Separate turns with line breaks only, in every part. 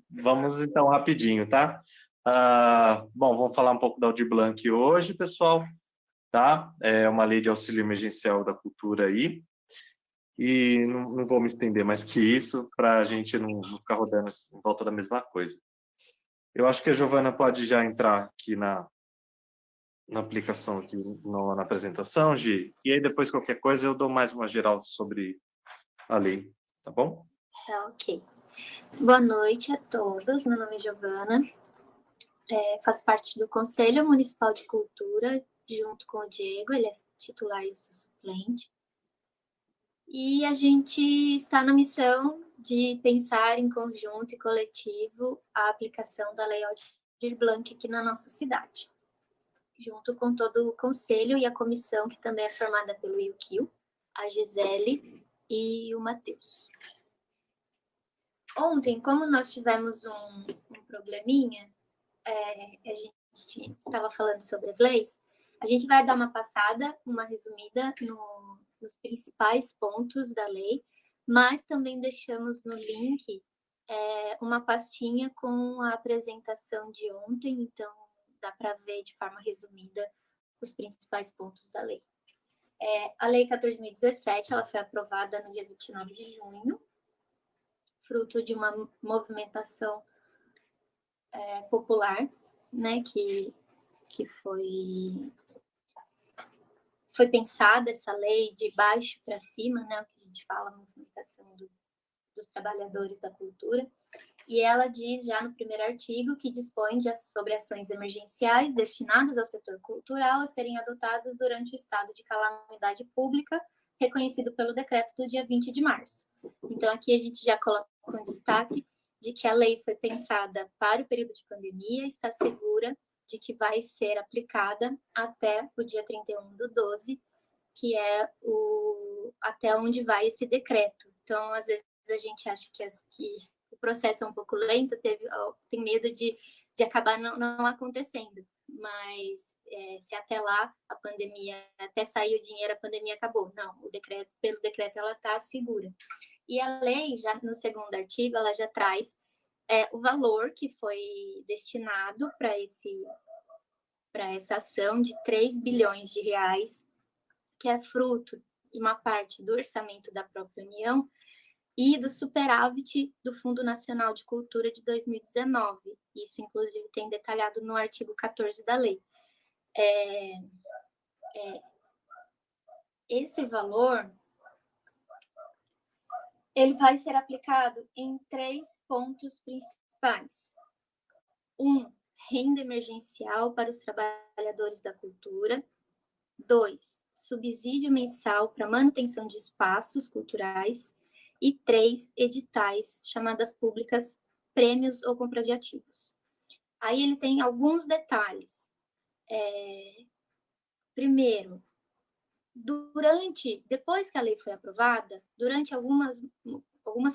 Vamos então rapidinho, tá? Bom, vamos falar um pouco da Aldir Blanc hoje, pessoal, tá? É uma lei de auxílio emergencial da cultura aí, e não vou me estender mais que isso, para a gente não ficar rodando em volta da mesma coisa. Eu acho que a Giovana pode já entrar aqui na aplicação, aqui na apresentação, Gi, e aí depois qualquer coisa eu dou mais uma geral sobre a lei, tá bom?
Tá, ok. Boa noite a todos, meu nome é Giovana, faço parte do Conselho Municipal de Cultura, junto com o Diego, ele é titular e eu sou suplente. E a gente está na missão de pensar em conjunto e coletivo a aplicação da Lei Aldir Blanc aqui na nossa cidade, junto com todo o conselho e a comissão, que também é formada pelo Yukio, a Gisele e o Matheus. Ontem, como nós tivemos um probleminha, a gente estava falando sobre as leis, a gente vai dar uma passada, uma resumida nos principais pontos da lei, mas também deixamos no link uma pastinha com a apresentação de ontem, então dá para ver de forma resumida os principais pontos da lei. A Lei 14.017, ela foi aprovada no dia 29 de junho, fruto de uma movimentação popular, né, que foi pensada essa lei de baixo para cima, né, o que a gente fala, a movimentação dos trabalhadores da cultura, e ela diz já no primeiro artigo que dispõe sobre ações emergenciais destinadas ao setor cultural a serem adotadas durante o estado de calamidade pública, reconhecido pelo decreto do dia 20 de março. Então, aqui a gente já coloca com destaque de que a lei foi pensada para o período de pandemia, está segura de que vai ser aplicada até o dia 31/12, que é até onde vai esse decreto. Então, às vezes, a gente acha que o processo é um pouco lento, tem medo de acabar não acontecendo, mas se até lá a pandemia, até sair o dinheiro, a pandemia acabou. Não, pelo decreto ela está segura. E a lei, já no segundo artigo, ela já traz o valor que foi destinado para essa ação de 3 bilhões de reais, que é fruto de uma parte do orçamento da própria União e do superávit do Fundo Nacional de Cultura de 2019. Isso, inclusive, tem detalhado no artigo 14 da lei. Esse valor ele vai ser aplicado em 3 pontos principais. 1, renda emergencial para os trabalhadores da cultura. 2, subsídio mensal para manutenção de espaços culturais. E 3, editais, chamadas públicas, prêmios ou compra de ativos. Aí ele tem alguns detalhes. Primeiro, depois que a lei foi aprovada, durante algumas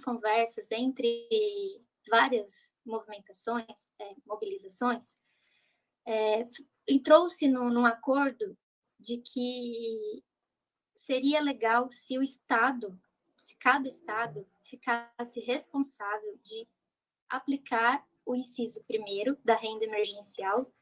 conversas entre várias mobilizações, entrou-se num acordo de que seria legal se cada estado ficasse responsável de aplicar o inciso 1º da renda emergencial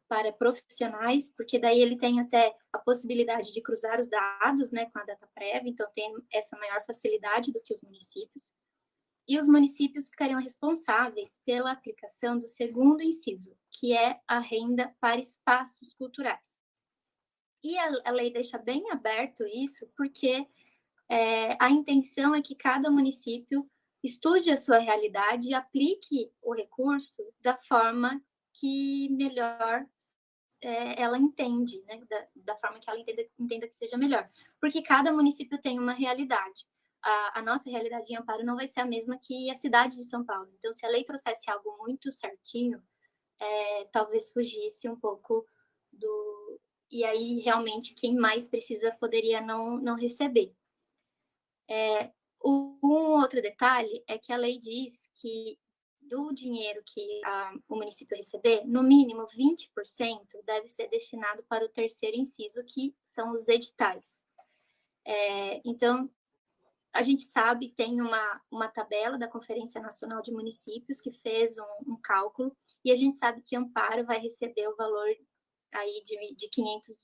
para profissionais, porque daí ele tem até a possibilidade de cruzar os dados, né, com a data prévia, então tem essa maior facilidade do que os municípios. E os municípios ficariam responsáveis pela aplicação do segundo inciso, que é a renda para espaços culturais. E a lei deixa bem aberto isso, porque a intenção é que cada município estude a sua realidade e aplique o recurso da forma que melhor ela entende, né? Da forma que ela entenda que seja melhor. Porque cada município tem uma realidade. A nossa realidade em Amparo não vai ser a mesma que a cidade de São Paulo. Então, se a lei trouxesse algo muito certinho, talvez fugisse um pouco do... E aí, realmente, quem mais precisa poderia não receber. Um outro detalhe é que a lei diz que do dinheiro que o município receber, no mínimo 20% deve ser destinado para o terceiro inciso, que são os editais. Então, a gente sabe, tem uma tabela da Conferência Nacional de Municípios que fez um cálculo, e a gente sabe que Amparo vai receber o valor aí de 500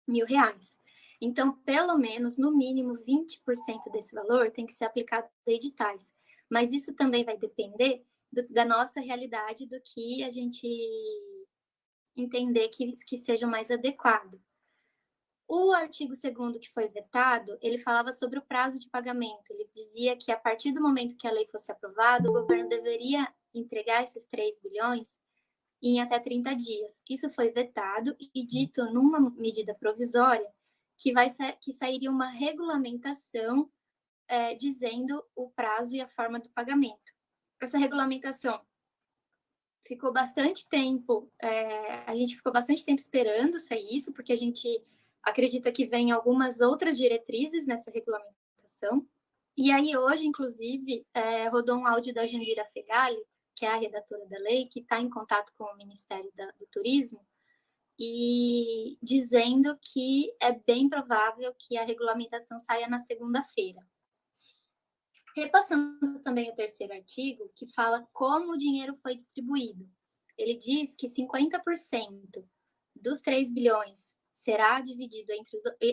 mil reais. Então, pelo menos, no mínimo, 20% desse valor tem que ser aplicado a editais. Mas isso também vai depender da nossa realidade, do que a gente entender que seja mais adequado. O artigo 2º que foi vetado, ele falava sobre o prazo de pagamento. Ele dizia que, a partir do momento que a lei fosse aprovada, o governo deveria entregar esses 3 bilhões em até 30 dias. Isso foi vetado e dito numa medida provisória que sairia uma regulamentação dizendo o prazo e a forma do pagamento. Essa regulamentação ficou bastante tempo, a gente ficou bastante tempo esperando sair isso, porque a gente acredita que vem algumas outras diretrizes nessa regulamentação. E aí, hoje, inclusive, rodou um áudio da Jandira Fegali, que é a redatora da lei, que está em contato com o Ministério do Turismo, e dizendo que é bem provável que a regulamentação saia na segunda-feira. Repassando também o 3º artigo, que fala como o dinheiro foi distribuído. Ele diz que 50% dos 3 bilhões será dividido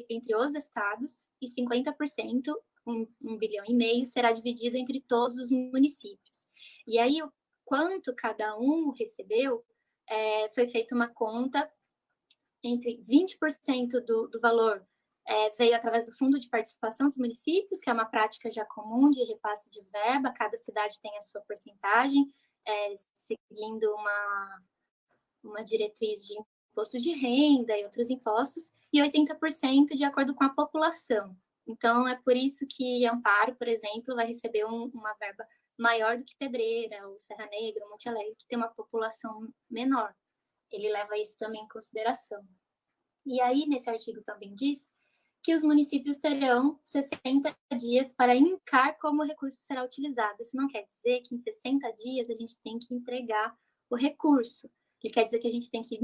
entre os estados e 50%, 1,5 bilhão, será dividido entre todos os municípios. E aí, o quanto cada um recebeu, foi feita uma conta entre 20% do valor veio através do Fundo de Participação dos Municípios, que é uma prática já comum de repasse de verba, cada cidade tem a sua porcentagem, seguindo uma diretriz de imposto de renda e outros impostos, e 80% de acordo com a população. Então, é por isso que Amparo, por exemplo, vai receber uma verba maior do que Pedreira, ou Serra Negra, ou Monte Alegre, que tem uma população menor. Ele leva isso também em consideração. E aí, nesse artigo também diz que os municípios terão 60 dias para indicar como o recurso será utilizado. Isso não quer dizer que em 60 dias a gente tem que entregar o recurso. Ele quer dizer que a gente tem que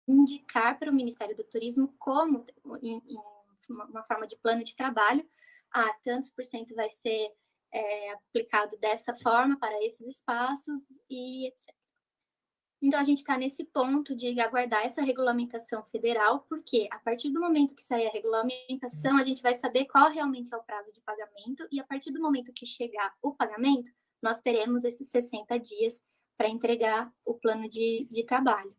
indicar para o Ministério do Turismo como, em uma forma de plano de trabalho, tantos por cento vai ser aplicado dessa forma para esses espaços e etc. Então, a gente está nesse ponto de aguardar essa regulamentação federal, porque a partir do momento que sair a regulamentação, a gente vai saber qual realmente é o prazo de pagamento, e a partir do momento que chegar o pagamento, nós teremos esses 60 dias para entregar o plano de trabalho.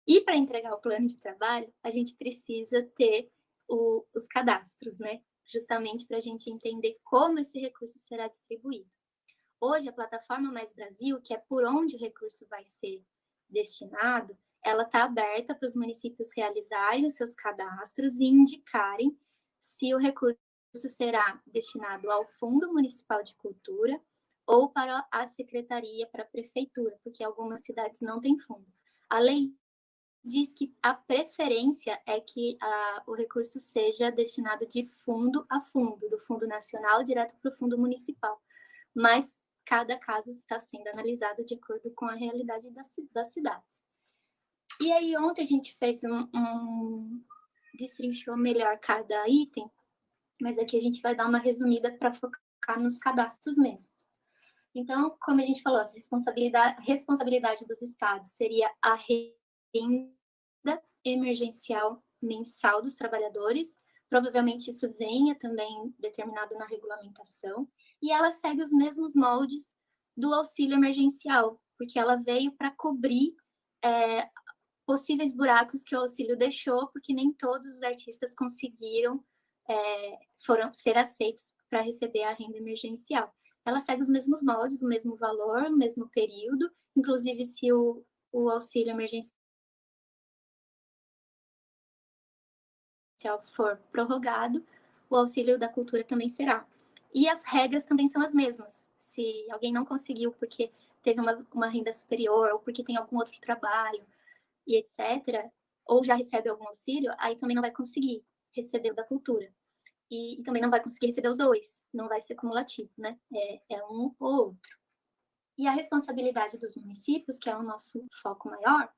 E para entregar o plano de trabalho, a gente precisa ter os cadastros, né? Justamente para a gente entender como esse recurso será distribuído. Hoje, a plataforma Mais Brasil, que é por onde o recurso vai ser destinado, ela está aberta para os municípios realizarem os seus cadastros e indicarem se o recurso será destinado ao Fundo Municipal de Cultura ou para a Secretaria, para a Prefeitura, porque algumas cidades não têm fundo. A lei diz que a preferência é que o recurso seja destinado de fundo a fundo, do Fundo Nacional direto para o Fundo Municipal. Mas cada caso está sendo analisado de acordo com a realidade das cidades. E aí, ontem a gente fez destrinchou melhor cada item, mas aqui a gente vai dar uma resumida para focar nos cadastros mesmo. Então, como a gente falou, a responsabilidade dos estados seria a renda emergencial mensal dos trabalhadores. Provavelmente isso venha também determinado na regulamentação. E ela segue os mesmos moldes do auxílio emergencial, porque ela veio para cobrir possíveis buracos que o auxílio deixou, porque nem todos os artistas conseguiram foram ser aceitos para receber a renda emergencial. Ela segue os mesmos moldes, o mesmo valor, o mesmo período, inclusive se o auxílio emergencial for prorrogado, o auxílio da cultura também será. E as regras também são as mesmas. Se alguém não conseguiu porque teve uma renda superior, ou porque tem algum outro trabalho, e etc., ou já recebe algum auxílio, aí também não vai conseguir receber o da cultura. E também não vai conseguir receber os dois. Não vai ser cumulativo, né? É um ou outro. E a responsabilidade dos municípios, que é o nosso foco maior,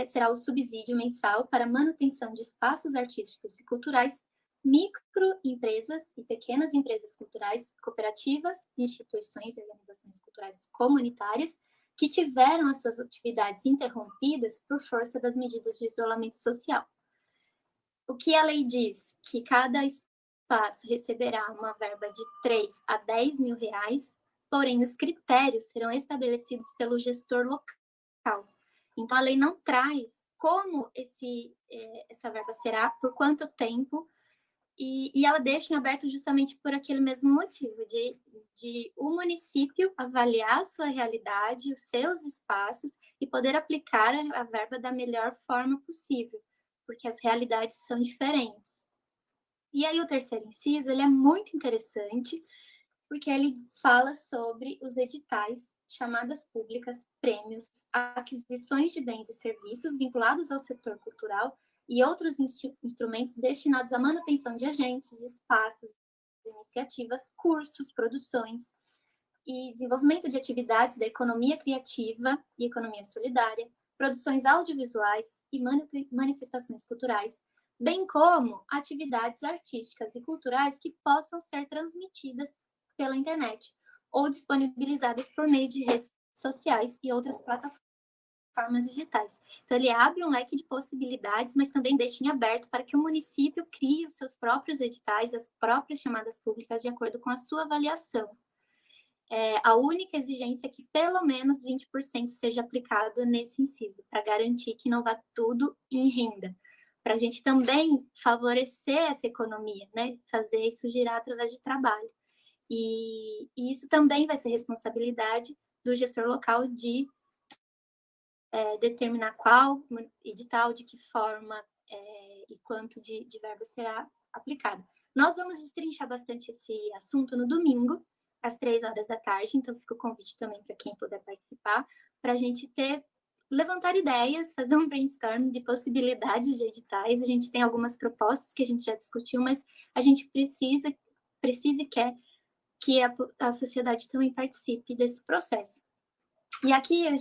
será o subsídio mensal para manutenção de espaços artísticos e culturais microempresas e pequenas empresas culturais, cooperativas, instituições e organizações culturais comunitárias que tiveram as suas atividades interrompidas por força das medidas de isolamento social. O que a lei diz? Que cada espaço receberá uma verba de 3 a 10 mil reais, porém os critérios serão estabelecidos pelo gestor local. Então, a lei não traz como essa verba será, por quanto tempo, e ela deixa em aberto justamente por aquele mesmo motivo, de o município avaliar a sua realidade, os seus espaços e poder aplicar a verba da melhor forma possível, porque as realidades são diferentes. E aí o terceiro inciso, ele é muito interessante, porque ele fala sobre os editais, chamadas públicas, prêmios, aquisições de bens e serviços vinculados ao setor cultural e outros instrumentos destinados à manutenção de agentes, espaços, iniciativas, cursos, produções e desenvolvimento de atividades da economia criativa e economia solidária, produções audiovisuais e manifestações culturais, bem como atividades artísticas e culturais que possam ser transmitidas pela internet ou disponibilizadas por meio de redes sociais e outras plataformas digitais. Então, ele abre um leque de possibilidades, mas também deixa em aberto para que o município crie os seus próprios editais, as próprias chamadas públicas, de acordo com a sua avaliação. A única exigência é que pelo menos 20% seja aplicado nesse inciso, para garantir que não vá tudo em renda, para a gente também favorecer essa economia, né? Fazer isso girar através de trabalho. E isso também vai ser responsabilidade do gestor local de determinar qual edital, de que forma e quanto de verba será aplicado. Nós vamos destrinchar bastante esse assunto no domingo, às 3 horas da tarde, então fica o convite também para quem puder participar, para a gente levantar ideias, fazer um brainstorm de possibilidades de editais. A gente tem algumas propostas que a gente já discutiu, mas a gente precisa e quer que a sociedade também participe desse processo. E aqui a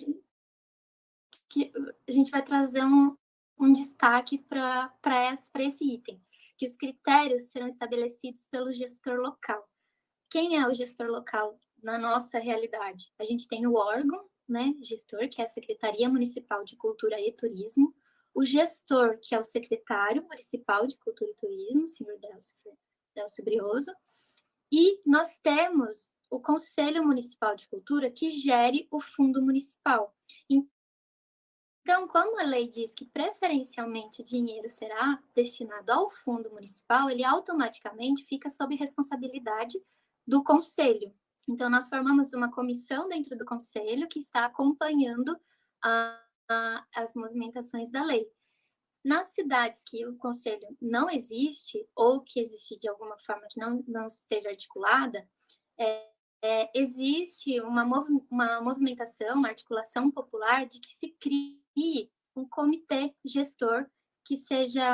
gente vai trazer um destaque para esse item, que os critérios serão estabelecidos pelo gestor local. Quem é o gestor local na nossa realidade? A gente tem o órgão, né, gestor, que é a Secretaria Municipal de Cultura e Turismo, o gestor, que é o secretário municipal de Cultura e Turismo, o senhor Delcio Brioso, e nós temos o Conselho Municipal de Cultura, que gere o fundo municipal. Então, como a lei diz que preferencialmente o dinheiro será destinado ao fundo municipal, ele automaticamente fica sob responsabilidade do conselho. Então, nós formamos uma comissão dentro do conselho que está acompanhando as movimentações da lei. Nas cidades que o conselho não existe, ou que existe de alguma forma que não esteja articulada, existe uma movimentação, uma articulação popular de que se crie um comitê gestor que seja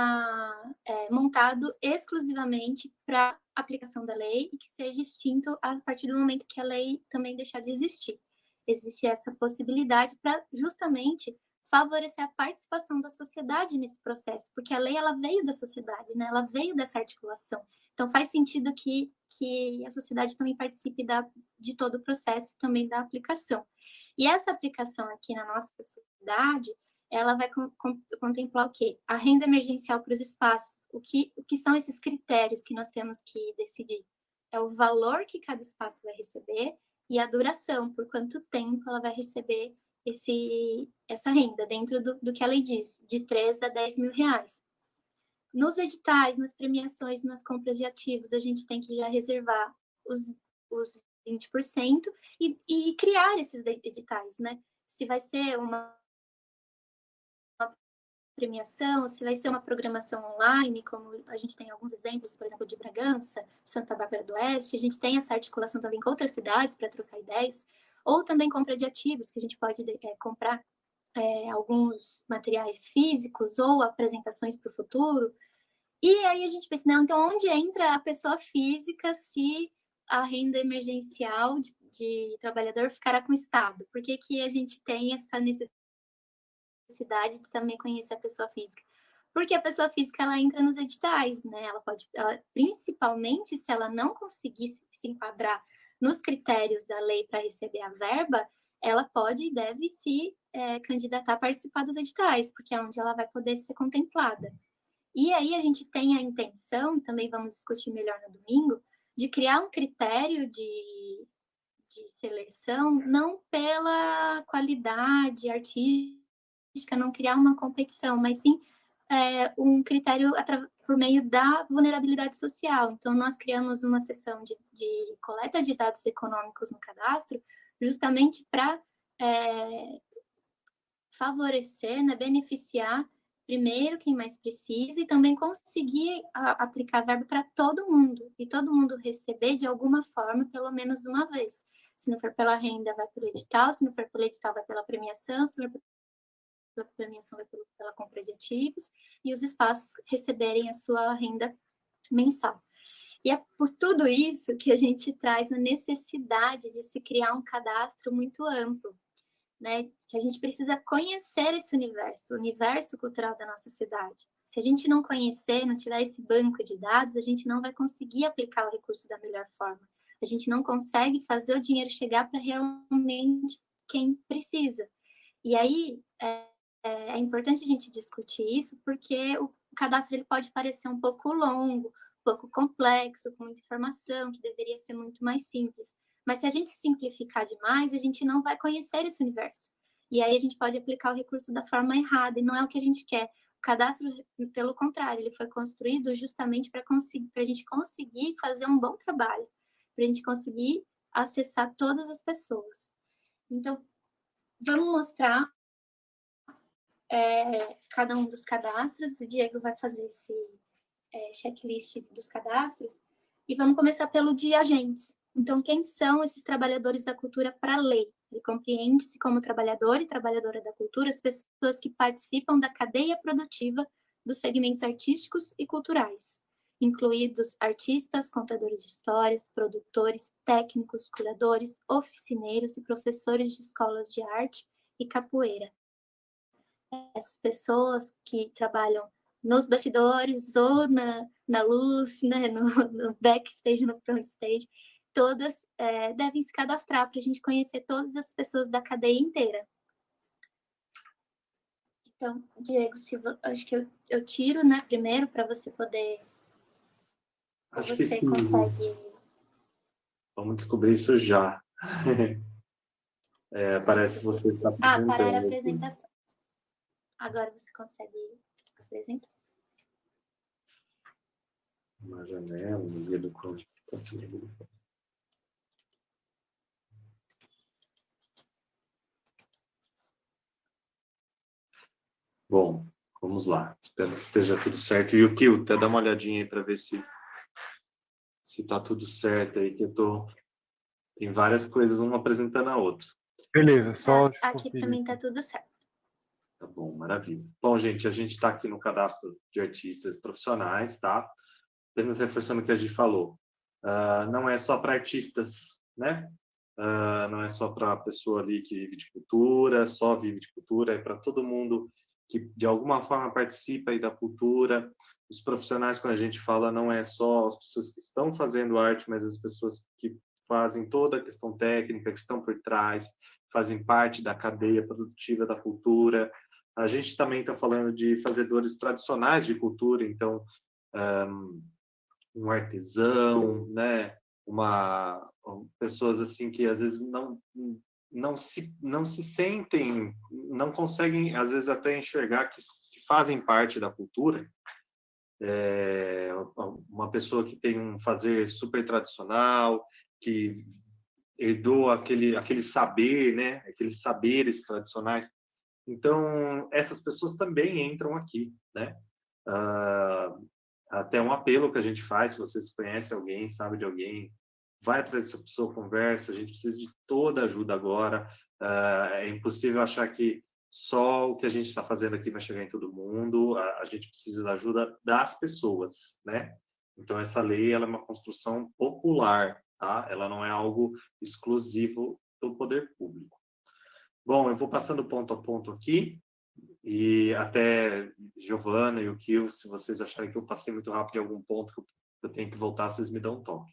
montado exclusivamente para aplicação da lei e que seja extinto a partir do momento que a lei também deixar de existir. Existe essa possibilidade para justamente favorecer a participação da sociedade nesse processo, porque a lei ela veio da sociedade, né? Ela veio dessa articulação. Então faz sentido que a sociedade também participe de todo o processo, também da aplicação. E essa aplicação aqui na nossa cidade, ela vai contemplar o quê? A renda emergencial para os espaços. O que são esses critérios que nós temos que decidir? É o valor que cada espaço vai receber e a duração, por quanto tempo ela vai receber essa renda, dentro do que a lei diz, de 3 a 10 mil reais. Nos editais, nas premiações, nas compras de ativos, a gente tem que já reservar os 20% e criar esses editais, né? Se vai ser uma premiação, se vai ser uma programação online, como a gente tem alguns exemplos, por exemplo, de Bragança, Santa Bárbara do Oeste, a gente tem essa articulação também com outras cidades para trocar ideias, ou também compra de ativos, que a gente pode comprar alguns materiais físicos ou apresentações para o futuro. E aí a gente pensa, não, então onde entra a pessoa física se a renda emergencial de trabalhador ficará com o Estado? Por que a gente tem essa necessidade de também conhecer a pessoa física? Porque a pessoa física, ela entra nos editais, né? Principalmente se ela não conseguir se enquadrar nos critérios da lei para receber a verba, ela pode e deve se candidatar a participar dos editais, porque é onde ela vai poder ser contemplada. E aí a gente tem a intenção, e também vamos discutir melhor no domingo, de criar um critério de seleção não pela qualidade artística, não criar uma competição, mas sim um critério por meio da vulnerabilidade social. Então, nós criamos uma seção de coleta de dados econômicos no cadastro, justamente para favorecer, né, beneficiar primeiro quem mais precisa e também conseguir aplicar verba para todo mundo e todo mundo receber de alguma forma, pelo menos uma vez. Se não for pela renda, vai pelo edital, se não for pelo edital, vai pela premiação, se não for pela premiação, vai pela compra de ativos, e os espaços receberem a sua renda mensal. E é por tudo isso que a gente traz a necessidade de se criar um cadastro muito amplo, né? Que a gente precisa conhecer esse universo, o universo cultural da nossa cidade. Se a gente não conhecer, não tiver esse banco de dados, a gente não vai conseguir aplicar o recurso da melhor forma. A gente não consegue fazer o dinheiro chegar para realmente quem precisa. E aí é importante a gente discutir isso, porque o cadastro ele pode parecer um pouco longo, um pouco complexo, com muita informação, que deveria ser muito mais simples. Mas se a gente simplificar demais, a gente não vai conhecer esse universo. E aí a gente pode aplicar o recurso da forma errada, e não é o que a gente quer. O cadastro, pelo contrário, ele foi construído justamente para a gente conseguir fazer um bom trabalho, para a gente conseguir acessar todas as pessoas. Então, vamos mostrar cada um dos cadastros. O Diego vai fazer esse checklist dos cadastros. E vamos começar pelo de agentes. Então, quem são esses trabalhadores da cultura para a lei? Ele compreende-se como trabalhador e trabalhadora da cultura as pessoas que participam da cadeia produtiva dos segmentos artísticos e culturais, incluídos artistas, contadores de histórias, produtores, técnicos, curadores, oficineiros e professores de escolas de arte e capoeira. Essas pessoas que trabalham nos bastidores ou na luz, né, no backstage, no frontstage, todas devem se cadastrar para a gente conhecer todas as pessoas da cadeia inteira. Então, Diego, acho que eu tiro, né, primeiro, para você poder...
Acho
você
que sim.
consegue...
Vamos descobrir isso já. Parece que você está apresentando.
Parar a apresentação. Agora você consegue apresentar.
Uma janela, um guia do código. Bom, vamos lá. Espero que esteja tudo certo. E o Kio, até dá uma olhadinha aí para ver se está tudo certo aí, que tem várias coisas, uma apresentando a outra.
Beleza, só...
Aqui para mim está tudo certo.
Tá bom, maravilha. Bom, gente, a gente está aqui no cadastro de artistas profissionais, tá? Apenas reforçando o que a gente falou. Não é só para artistas, né? Não é só para a pessoa ali que vive de cultura, só vive de cultura, é para todo mundo que de alguma forma participa aí da cultura. Os profissionais, quando a gente fala, não é só as pessoas que estão fazendo arte, mas as pessoas que fazem toda a questão técnica, que estão por trás, fazem parte da cadeia produtiva da cultura. A gente também está falando de fazedores tradicionais de cultura, então um artesão, né? Pessoas assim que às vezes não se sentem, não conseguem às vezes até enxergar que fazem parte da cultura. Uma pessoa que tem um fazer super tradicional, que herdou aquele saber, né? Aqueles saberes tradicionais. Então essas pessoas também entram aqui, né? Até um apelo que a gente faz, se vocês conhecem alguém, sabe de alguém, vai atrás dessa pessoa, conversa, a gente precisa de toda ajuda agora. É impossível achar que só o que a gente está fazendo aqui vai chegar em todo mundo, a gente precisa da ajuda das pessoas, né? Então, essa lei ela é uma construção popular, tá? Ela não é algo exclusivo do poder público. Bom, eu vou passando ponto a ponto aqui. E até Giovana e o Kio, se vocês acharem que eu passei muito rápido em algum ponto que eu tenho que voltar, vocês me dão um toque.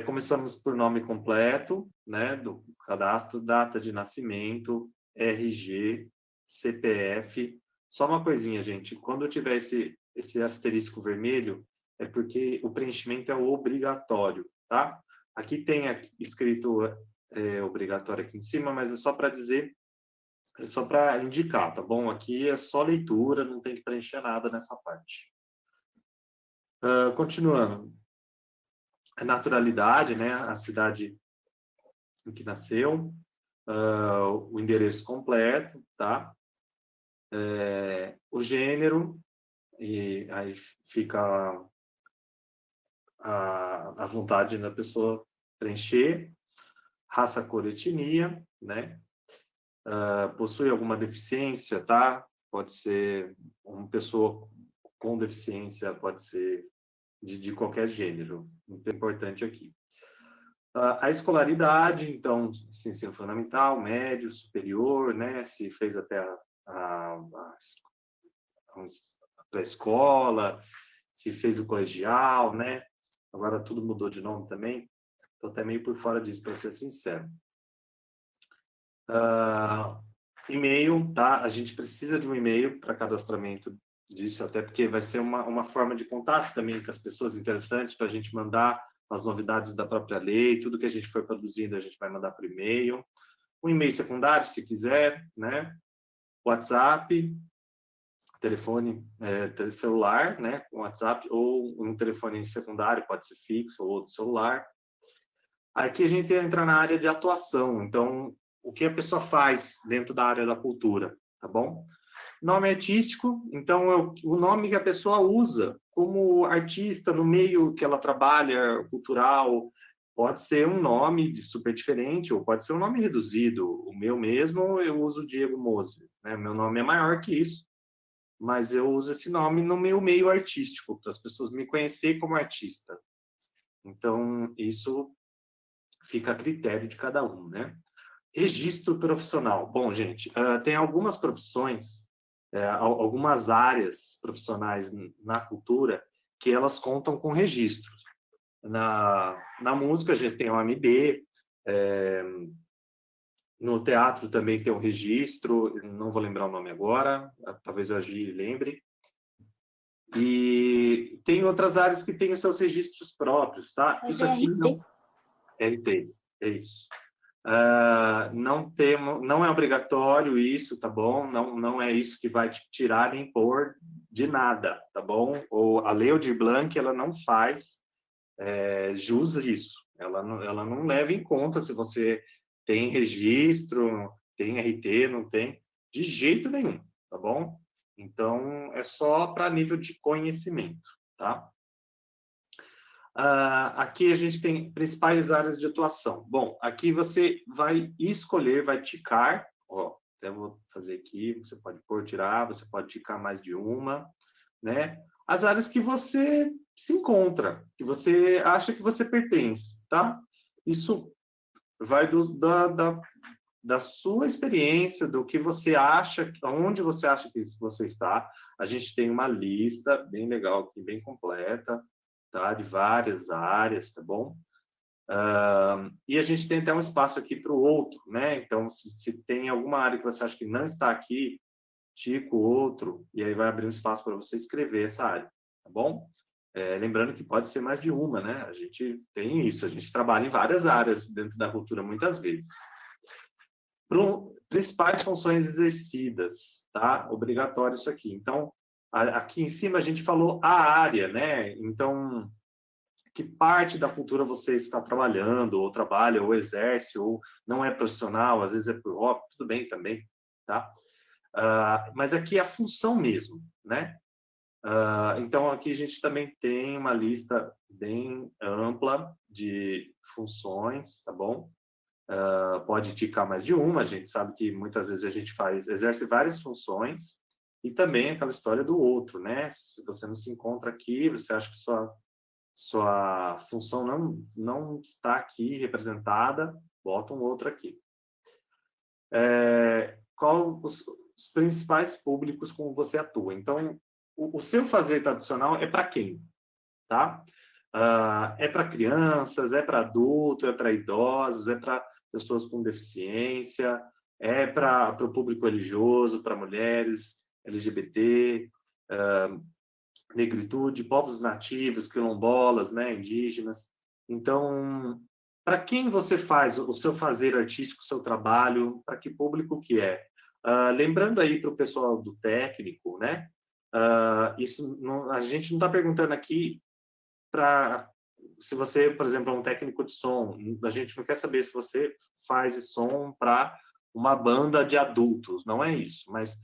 Começamos por nome completo, né, do cadastro, data de nascimento, RG, CPF. Só uma coisinha, gente, quando eu tiver esse asterisco vermelho, é porque o preenchimento é obrigatório, tá? Aqui tem escrito obrigatório aqui em cima, mas é só para dizer, é só para indicar, tá bom? Aqui é só leitura, não tem que preencher nada nessa parte. Continuando. A naturalidade, né? A cidade em que nasceu, o endereço completo, tá? O gênero, e aí fica a vontade da pessoa preencher, raça, cor, etnia, né? Possui alguma deficiência, tá? Pode ser uma pessoa com deficiência, pode ser de qualquer gênero, muito importante aqui. A escolaridade, então, ensino fundamental, médio, superior, né? Se fez até a pré-escola, se fez o colegial, né? Agora tudo mudou de nome também. Estou até meio por fora disso, para ser sincero. E-mail, tá? A gente precisa de um e-mail para cadastramento disso, até porque vai ser uma forma de contato também com as pessoas, interessante para a gente mandar as novidades da própria lei, tudo que a gente for produzindo a gente vai mandar por e-mail. Um e-mail secundário, se quiser, né? WhatsApp, telefone celular, né? WhatsApp, ou um telefone secundário, pode ser fixo ou outro celular. Aqui a gente entra na área de atuação, então, o que a pessoa faz dentro da área da cultura, tá bom? Nome artístico, então, é o nome que a pessoa usa como artista no meio que ela trabalha, cultural, pode ser um nome super diferente, ou pode ser um nome reduzido. O meu mesmo, eu uso Diego Moser, né? Meu nome é maior que isso, mas eu uso esse nome no meu meio artístico, para as pessoas me conhecerem como artista. Então, isso fica a critério de cada um, né? Registro profissional. Bom, gente, tem algumas profissões, algumas áreas profissionais na cultura que elas contam com registros. Na música a gente tem o AMB, no teatro também tem um registro, não vou lembrar o nome agora, talvez a Gi lembre. E tem outras áreas que têm os seus registros próprios, tá? Isso aqui não... RT, é isso. Não é obrigatório isso, tá bom? Não é isso que vai te tirar nem pôr de nada, tá bom? Ou a Lei Aldir Blanc, ela não faz jus a isso. Ela não leva em conta se você tem registro, tem RT, não tem, de jeito nenhum, tá bom? Então, é só para nível de conhecimento, tá? Aqui a gente tem principais áreas de atuação. Bom, aqui você vai escolher, vai ticar, ó, até vou fazer aqui, você pode pôr, tirar, você pode ticar mais de uma, né? As áreas que você se encontra, que você acha que você pertence, tá? Isso vai da sua experiência, do que você acha, onde você acha que você está. A gente tem uma lista bem legal aqui, bem completa, tá? De várias áreas, tá bom? E a gente tem até um espaço aqui para o outro, né? Então, se tem alguma área que você acha que não está aqui, tica o outro, e aí vai abrir um espaço para você escrever essa área, tá bom? Lembrando que pode ser mais de uma, né? A gente tem isso, a gente trabalha em várias áreas dentro da cultura muitas vezes. Principais funções exercidas, tá? Obrigatório isso aqui. Então, aqui em cima a gente falou a área, né? Então, que parte da cultura você está trabalhando, ou trabalha, ou exerce, ou não é profissional, às vezes é por hobby, tudo bem também, tá? Mas aqui é a função mesmo, né? Então, aqui a gente também tem uma lista bem ampla de funções, tá bom? Pode ticar mais de uma, a gente sabe que muitas vezes a gente exerce várias funções, e também aquela história do outro, né? Se você não se encontra aqui, você acha que sua função não está aqui representada, bota um outro aqui. Qual os principais públicos com que você atua. Então, o seu fazer tradicional é para quem? Tá? É para crianças, é para adultos, é para idosos, é para pessoas com deficiência, é para o público religioso, para mulheres, LGBT, negritude, povos nativos, quilombolas, né, indígenas. Então, para quem você faz o seu fazer artístico, o seu trabalho, para que público que é? Lembrando aí para o pessoal do técnico, né? Isso não, a gente não está perguntando aqui para se você, por exemplo, é um técnico de som, a gente não quer saber se você faz som para uma banda de adultos, não é isso, mas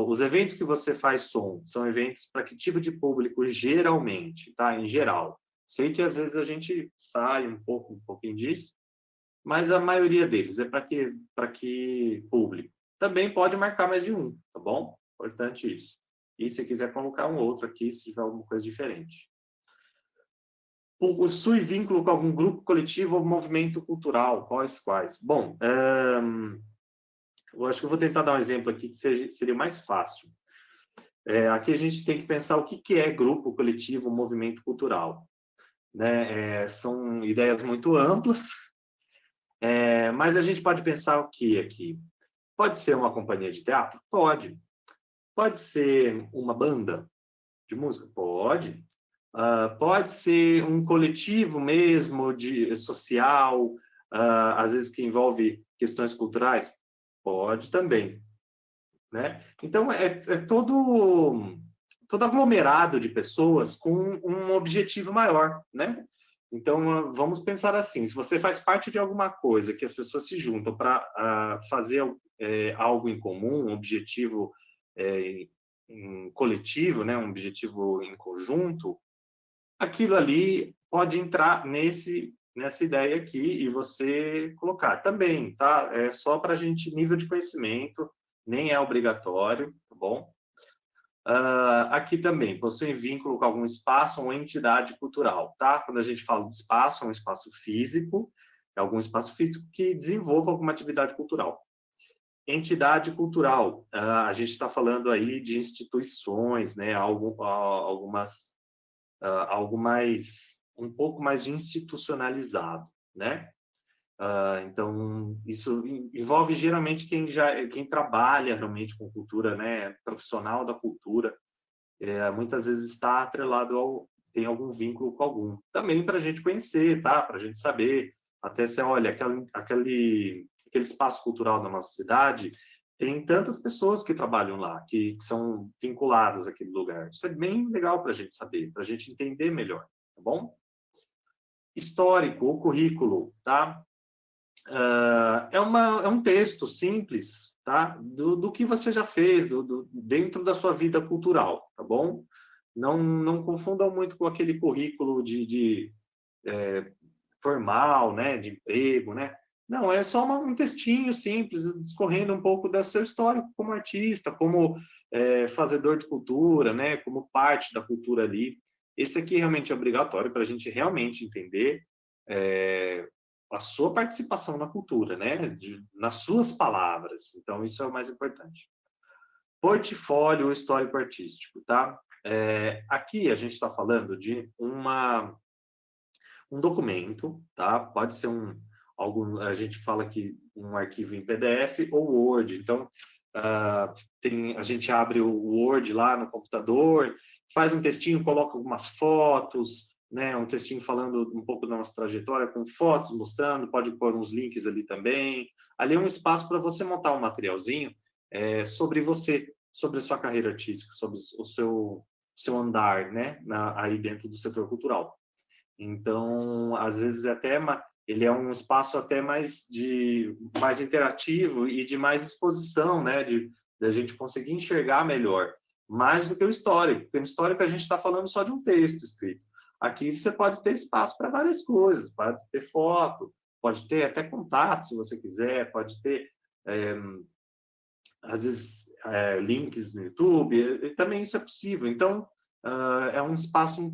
os eventos que você faz som são eventos para que tipo de público geralmente, tá? Em geral. Sei que às vezes a gente sai um pouquinho disso, mas a maioria deles é para que público. Também pode marcar mais de um, tá bom? Importante isso. E se quiser colocar um outro aqui, se tiver alguma coisa diferente. Possui vínculo com algum grupo coletivo ou movimento cultural? Quais? Bom, eu acho que eu vou tentar dar um exemplo aqui que seria mais fácil. Aqui a gente tem que pensar o que é grupo coletivo, movimento cultural. Né? São ideias muito amplas, mas a gente pode pensar o que aqui? Pode ser uma companhia de teatro? Pode. Pode ser uma banda de música? Pode. Pode ser um coletivo mesmo de social, às vezes que envolve questões culturais? Pode também. Né? Então, todo aglomerado de pessoas com um objetivo maior, né? Então, vamos pensar assim, se você faz parte de alguma coisa que as pessoas se juntam para fazer algo em comum, um objetivo coletivo, né? Um objetivo em conjunto, aquilo ali pode entrar nessa ideia aqui e você colocar também, tá? É só para a gente, nível de conhecimento, nem é obrigatório, tá bom? Aqui também, possui vínculo com algum espaço ou entidade cultural, tá? Quando a gente fala de espaço, é um espaço físico, é algum espaço físico que desenvolva alguma atividade cultural. Entidade cultural, a gente está falando aí de instituições, né? Algo mais, um pouco mais institucionalizado, né? Então, isso envolve geralmente quem trabalha realmente com cultura, né? Profissional da cultura, muitas vezes está atrelado tem algum vínculo com algum. Também para a gente conhecer, tá? Para a gente saber, até se olha, aquele espaço cultural da nossa cidade, tem tantas pessoas que trabalham lá, que são vinculadas àquele lugar. Isso é bem legal para a gente saber, para a gente entender melhor, tá bom? Histórico, o currículo, tá? É um texto simples, tá? Do que você já fez, dentro da sua vida cultural, tá bom? Não confundam muito com aquele currículo de formal, né? De emprego, né? Não, é só um textinho simples, discorrendo um pouco do seu histórico como artista, como fazedor de cultura, né? Como parte da cultura ali. Esse aqui realmente é obrigatório para a gente realmente entender a sua participação na cultura, né? Nas suas palavras. Então, isso é o mais importante. Portfólio histórico artístico, tá? Aqui a gente está falando de um documento, tá? Pode ser a gente fala que um arquivo em PDF ou Word. Então, a gente abre o Word lá no computador, faz um textinho, coloca algumas fotos, né? Um textinho falando um pouco da nossa trajetória, com fotos mostrando, pode pôr uns links ali também. Ali é um espaço para você montar um materialzinho sobre você, sobre a sua carreira artística, sobre o seu andar, né? Aí dentro do setor cultural. Então, às vezes ele é um espaço até mais interativo e de mais exposição, né? De a gente conseguir enxergar melhor, mais do que o histórico. Porque no histórico a gente está falando só de um texto escrito. Aqui você pode ter espaço para várias coisas, pode ter foto, pode ter até contato, se você quiser, pode ter, às vezes, links no YouTube, e também isso é possível. Então, é um espaço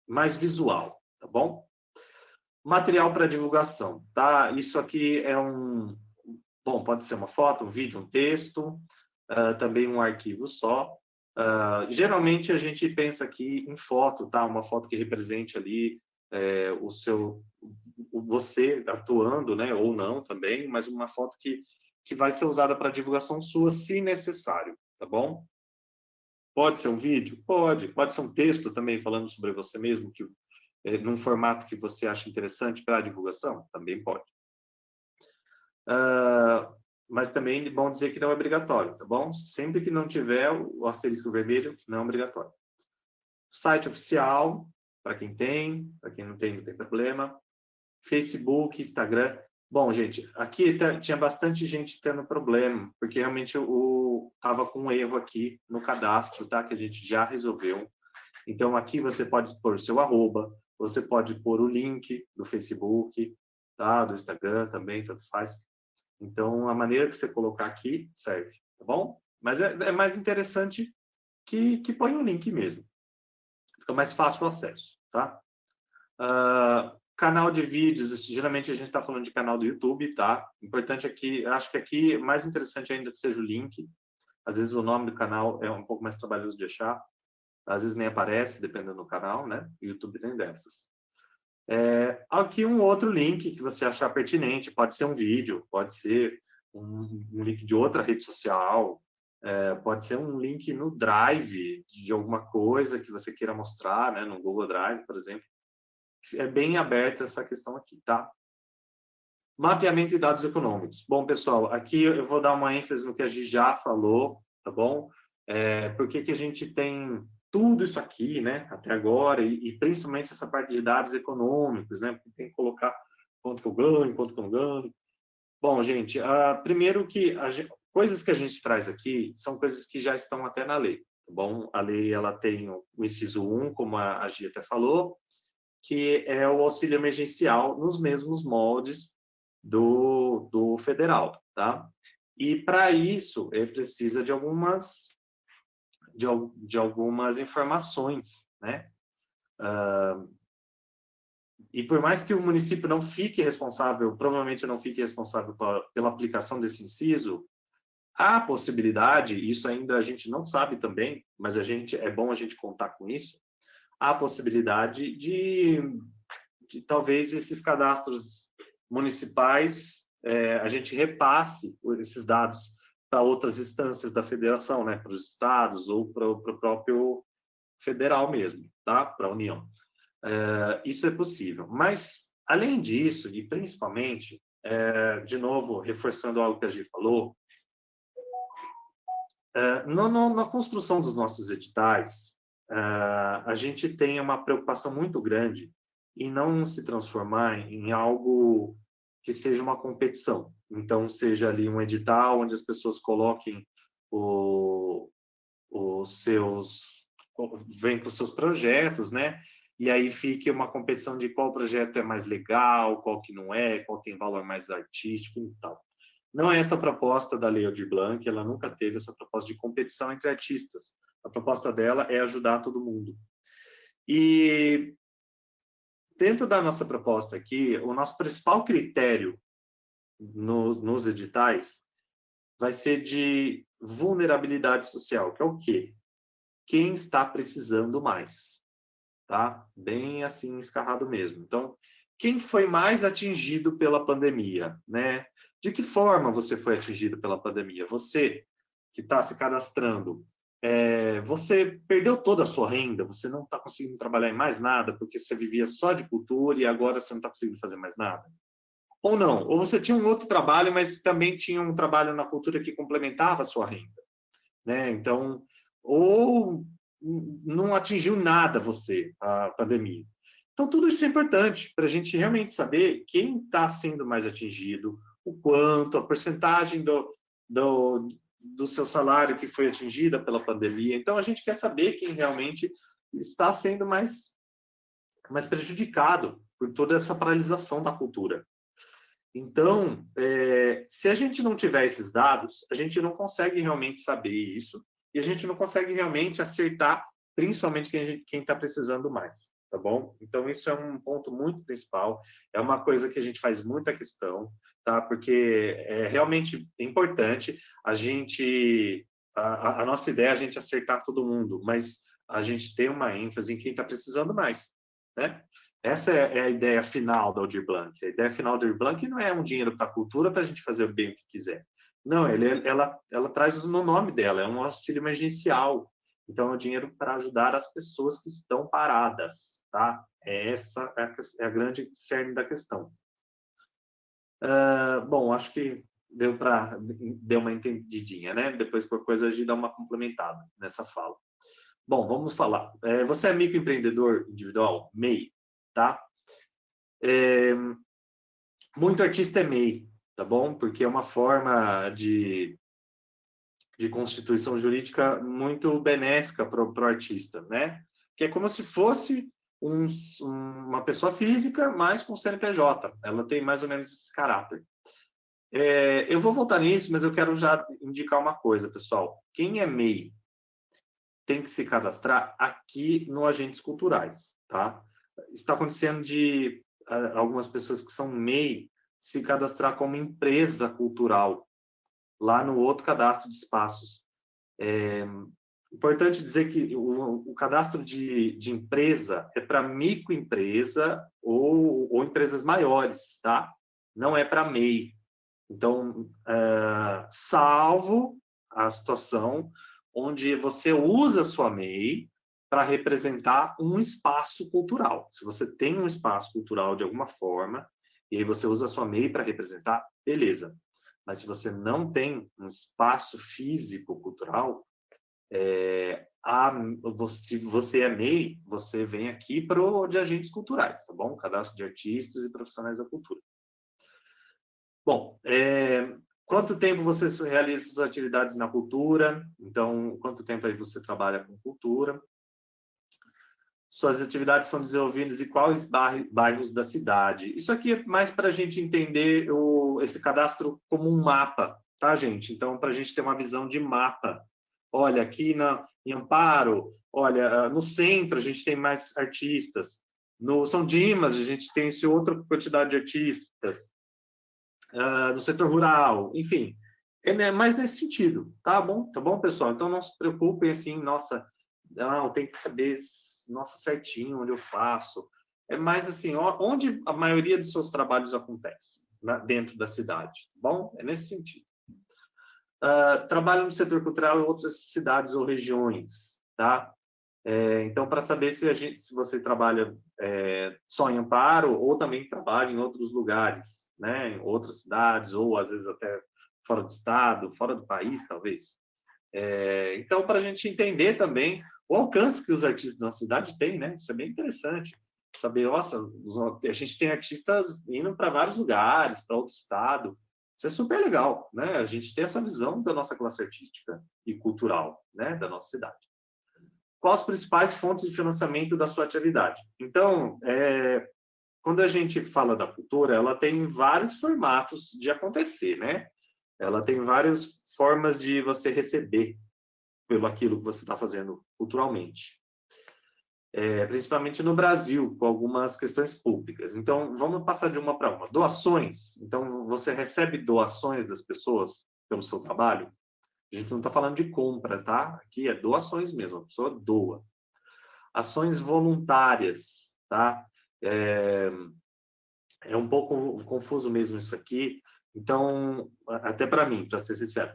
mais visual, tá bom? Material para divulgação, tá? Isso aqui Bom, pode ser uma foto, um vídeo, um texto, também um arquivo só. Geralmente a gente pensa aqui em foto, tá? Uma foto que represente ali você atuando, né? Ou não também, mas uma foto que vai ser usada para divulgação sua, se necessário, tá bom? Pode ser um vídeo? Pode. Pode ser um texto também falando sobre você mesmo, num formato que você acha interessante para a divulgação? Também pode. Mas também é bom dizer que não é obrigatório, tá bom? Sempre que não tiver o asterisco vermelho, não é obrigatório. Site oficial, para quem tem, para quem não tem problema. Facebook, Instagram. Bom, gente, aqui tinha bastante gente tendo problema, porque realmente eu estava com um erro aqui no cadastro, tá? Que a gente já resolveu. Então, aqui você pode pôr o seu arroba, você pode pôr o link do Facebook, tá? Do Instagram também, tanto faz. Então, a maneira que você colocar aqui serve, tá bom? Mas é mais interessante que põe um link mesmo. Fica mais fácil o acesso, tá? Canal de vídeos, geralmente a gente está falando de canal do YouTube, tá? Importante aqui, acho que aqui mais interessante ainda que seja o link. Às vezes o nome do canal é um pouco mais trabalhoso de achar. Às vezes nem aparece, dependendo do canal, né? O YouTube tem dessas. Aqui um outro link que você achar pertinente, pode ser um vídeo, pode ser um link de outra rede social, pode ser um link no Drive de alguma coisa que você queira mostrar, né? No Google Drive, por exemplo. É bem aberta essa questão aqui, tá? Mapeamento de dados econômicos. Bom, pessoal, aqui eu vou dar uma ênfase no que a gente já falou, tá bom? Porque que a gente tem tudo isso aqui, né, até agora, e principalmente essa parte de dados econômicos, né? Porque tem que colocar quanto que eu ganho, quanto que eu não ganho. Bom, gente, primeiro que coisas que a gente traz aqui são coisas que já estão até na lei, tá bom? A lei, ela tem o inciso 1, como a Gia até falou, que é o auxílio emergencial nos mesmos moldes do federal, tá? E para isso ele precisa de algumas informações, né? E por mais que o município não fique responsável, provavelmente não fique responsável pela aplicação desse inciso, há possibilidade, isso ainda a gente não sabe também, mas é bom a gente contar com isso, há possibilidade de talvez esses cadastros municipais, a gente repasse esses dados para outras instâncias da federação, né, para os estados ou para o próprio federal mesmo, tá? Para a União. Isso é possível. Mas, além disso, e principalmente, de novo, reforçando algo que a gente falou, na construção dos nossos editais, a gente tem uma preocupação muito grande em não se transformar em algo que seja uma competição. Então, seja ali um edital onde as pessoas coloquem vem com os seus projetos, né? E aí fique uma competição de qual projeto é mais legal, qual que não é, qual tem valor mais artístico e tal. Não é essa a proposta da Lei Aldir Blanc, ela nunca teve essa proposta de competição entre artistas. A proposta dela é ajudar todo mundo. E dentro da nossa proposta aqui, o nosso principal critério nos editais vai ser de vulnerabilidade social, que é o quê? Quem está precisando mais, tá? Bem assim, escarrado mesmo. Então, quem foi mais atingido pela pandemia, né? De que forma você foi atingido pela pandemia? Você que está se cadastrando, você perdeu toda a sua renda, você não está conseguindo trabalhar em mais nada porque você vivia só de cultura e agora você não está conseguindo fazer mais nada? Ou não? Ou você tinha um outro trabalho, mas também tinha um trabalho na cultura que complementava a sua renda, né? Então, ou não atingiu nada você, a pandemia. Então, tudo isso é importante para a gente realmente saber quem está sendo mais atingido, o quanto, a porcentagem do seu salário que foi atingida pela pandemia. Então, a gente quer saber quem realmente está sendo mais prejudicado por toda essa paralisação da cultura. Então, se a gente não tiver esses dados, a gente não consegue realmente saber isso e a gente não consegue realmente acertar, principalmente quem está precisando mais. tá bom? Então, isso é um ponto muito principal, é uma coisa que a gente faz muita questão, tá? Porque é realmente importante a gente, a nossa ideia é a gente acertar todo mundo, mas a gente tem uma ênfase em quem está precisando mais, né? Essa é a ideia final da Aldir Blanc. A ideia final da Aldir Blanc não é um dinheiro para a cultura para a gente fazer bem o que quiser. Não, ela traz no nome dela, é um auxílio emergencial. Então, é um dinheiro para ajudar as pessoas que estão paradas, tá? Essa é a grande cerne da questão. Bom, acho que deu uma entendidinha, né? Depois, por coisa, a gente dá uma complementada nessa fala. Bom, vamos falar. Você é microempreendedor individual? MEI, tá? Muito artista é MEI, tá bom? Porque é uma forma de constituição jurídica muito benéfica para o artista, né? Que é como se fosse uma pessoa física, mas com CNPJ. Ela tem mais ou menos esse caráter. Eu vou voltar nisso, mas eu quero já indicar uma coisa, pessoal. Quem é MEI tem que se cadastrar aqui no Agentes Culturais, tá? Está acontecendo de algumas pessoas que são MEI se cadastrar como empresa cultural lá no outro cadastro de espaços. Importante dizer que o cadastro de empresa é para microempresa ou empresas maiores, tá? Não é para MEI. Então, salvo a situação onde você usa a sua MEI para representar um espaço cultural. Se você tem um espaço cultural de alguma forma, e aí você usa a sua MEI para representar, beleza. Mas se você não tem um espaço físico cultural, se você é MEI, você vem aqui para o de agentes culturais, tá bom? Cadastro de artistas e profissionais da cultura. Bom, quanto tempo você realiza suas atividades na cultura? Então, quanto tempo aí você trabalha com cultura? Suas atividades são desenvolvidas em quais bairros da cidade? Isso aqui é mais para a gente entender esse cadastro como um mapa, tá, gente? Então, para a gente ter uma visão de mapa. Olha, aqui em Amparo, olha, no centro a gente tem mais artistas. No São Dimas a gente tem essa outra quantidade de artistas. No setor rural, enfim, mais nesse sentido, tá bom? Tá bom, pessoal? Então não se preocupem assim, nossa, não, tem que saber, nossa, certinho onde eu faço. É mais assim, onde a maioria dos seus trabalhos acontece, dentro da cidade, tá bom? É nesse sentido. Trabalho no setor cultural em outras cidades ou regiões, tá? Então, para saber se você trabalha só em Amparo ou também trabalha em outros lugares, né? Em outras cidades ou às vezes até fora do estado, fora do país, talvez. Então, para a gente entender também o alcance que os artistas da cidade têm, né? Isso é bem interessante. Saber, nossa, a gente tem artistas indo para vários lugares, para outro estado. Isso é super legal, né? A gente tem essa visão da nossa classe artística e cultural, né? Da nossa cidade. Quais as principais fontes de financiamento da sua atividade? Então, quando a gente fala da cultura, ela tem vários formatos de acontecer, né? Ela tem várias formas de você receber pelo aquilo que você está fazendo culturalmente. Principalmente no Brasil, com algumas questões públicas. Então, vamos passar de uma para uma. Doações. Então, você recebe doações das pessoas pelo seu trabalho? A gente não está falando de compra, tá? Aqui é doações mesmo, a pessoa doa. Ações voluntárias, tá? É um pouco confuso mesmo isso aqui. Então, até para mim, para ser sincero.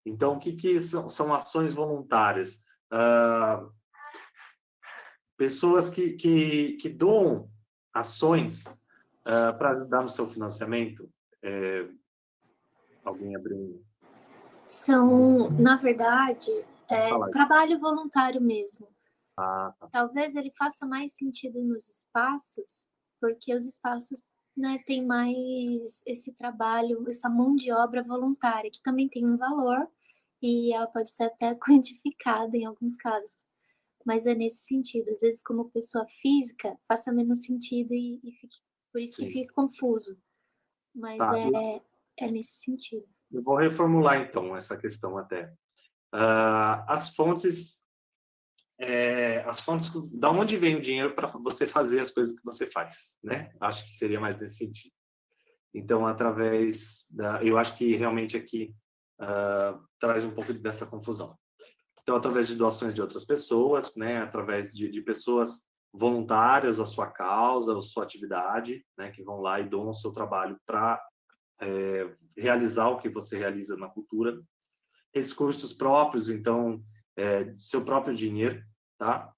Então, o que são ações voluntárias? Pessoas que doam ações para ajudar no seu financiamento. Alguém abriu
São, na verdade,
Fala aí.
trabalho voluntário mesmo.
Tá.
Talvez ele faça mais sentido nos espaços, porque os espaços, né, têm mais esse trabalho, essa mão de obra voluntária, que também tem um valor, e ela pode ser até quantificada em alguns casos. Mas é nesse sentido. Às vezes, como pessoa física, faça menos sentido e fique, por isso
Sim.
que fica confuso. Mas
Tá.
é nesse sentido.
Eu vou reformular, então, essa questão até. As fontes
as fontes, da onde vem o dinheiro para você fazer as coisas que você faz, né? Acho que seria mais nesse sentido. Então, eu acho que realmente aqui traz um pouco dessa confusão. Então, através de doações de outras pessoas, né? Através de pessoas voluntárias à sua causa, à sua atividade, né? Que vão lá e doam o seu trabalho para realizar o que você realiza na cultura. Recursos próprios, então, seu próprio dinheiro, tá?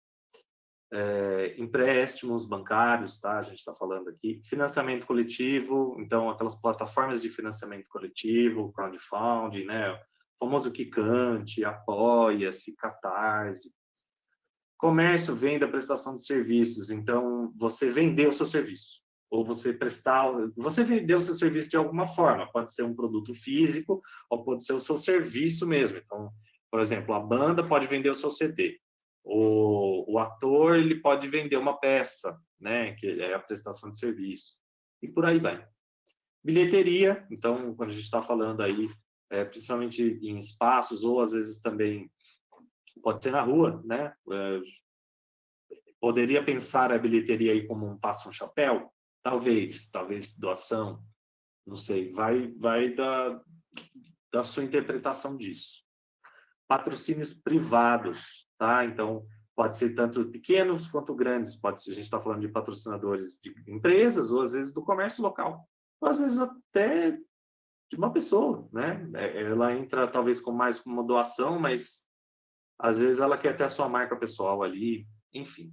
Empréstimos bancários, tá? A gente está falando aqui. Financiamento coletivo, então, aquelas plataformas de financiamento coletivo, crowdfunding, né? O famoso Quicante, Apoia-se, Catarse. Comércio, venda, prestação de serviços. Então, você vendeu o seu serviço. Ou você vendeu o seu serviço de alguma forma. Pode ser um produto físico, ou pode ser o seu serviço mesmo. Então, por exemplo, a banda pode vender o seu CD. O ator, ele pode vender uma peça, né? Que é a prestação de serviço. E por aí vai. Bilheteria, então, quando a gente está falando aí, principalmente em espaços, ou às vezes também pode ser na rua, né? Poderia pensar a bilheteria aí como um passo um chapéu? Talvez doação, não sei, vai da sua interpretação disso. Patrocínios privados, tá? Então, pode ser tanto pequenos quanto grandes, pode ser, a gente está falando de patrocinadores de empresas, ou às vezes do comércio local, ou às vezes até de uma pessoa, né? Ela entra talvez com mais uma doação, mas às vezes ela quer ter a sua marca pessoal ali, enfim.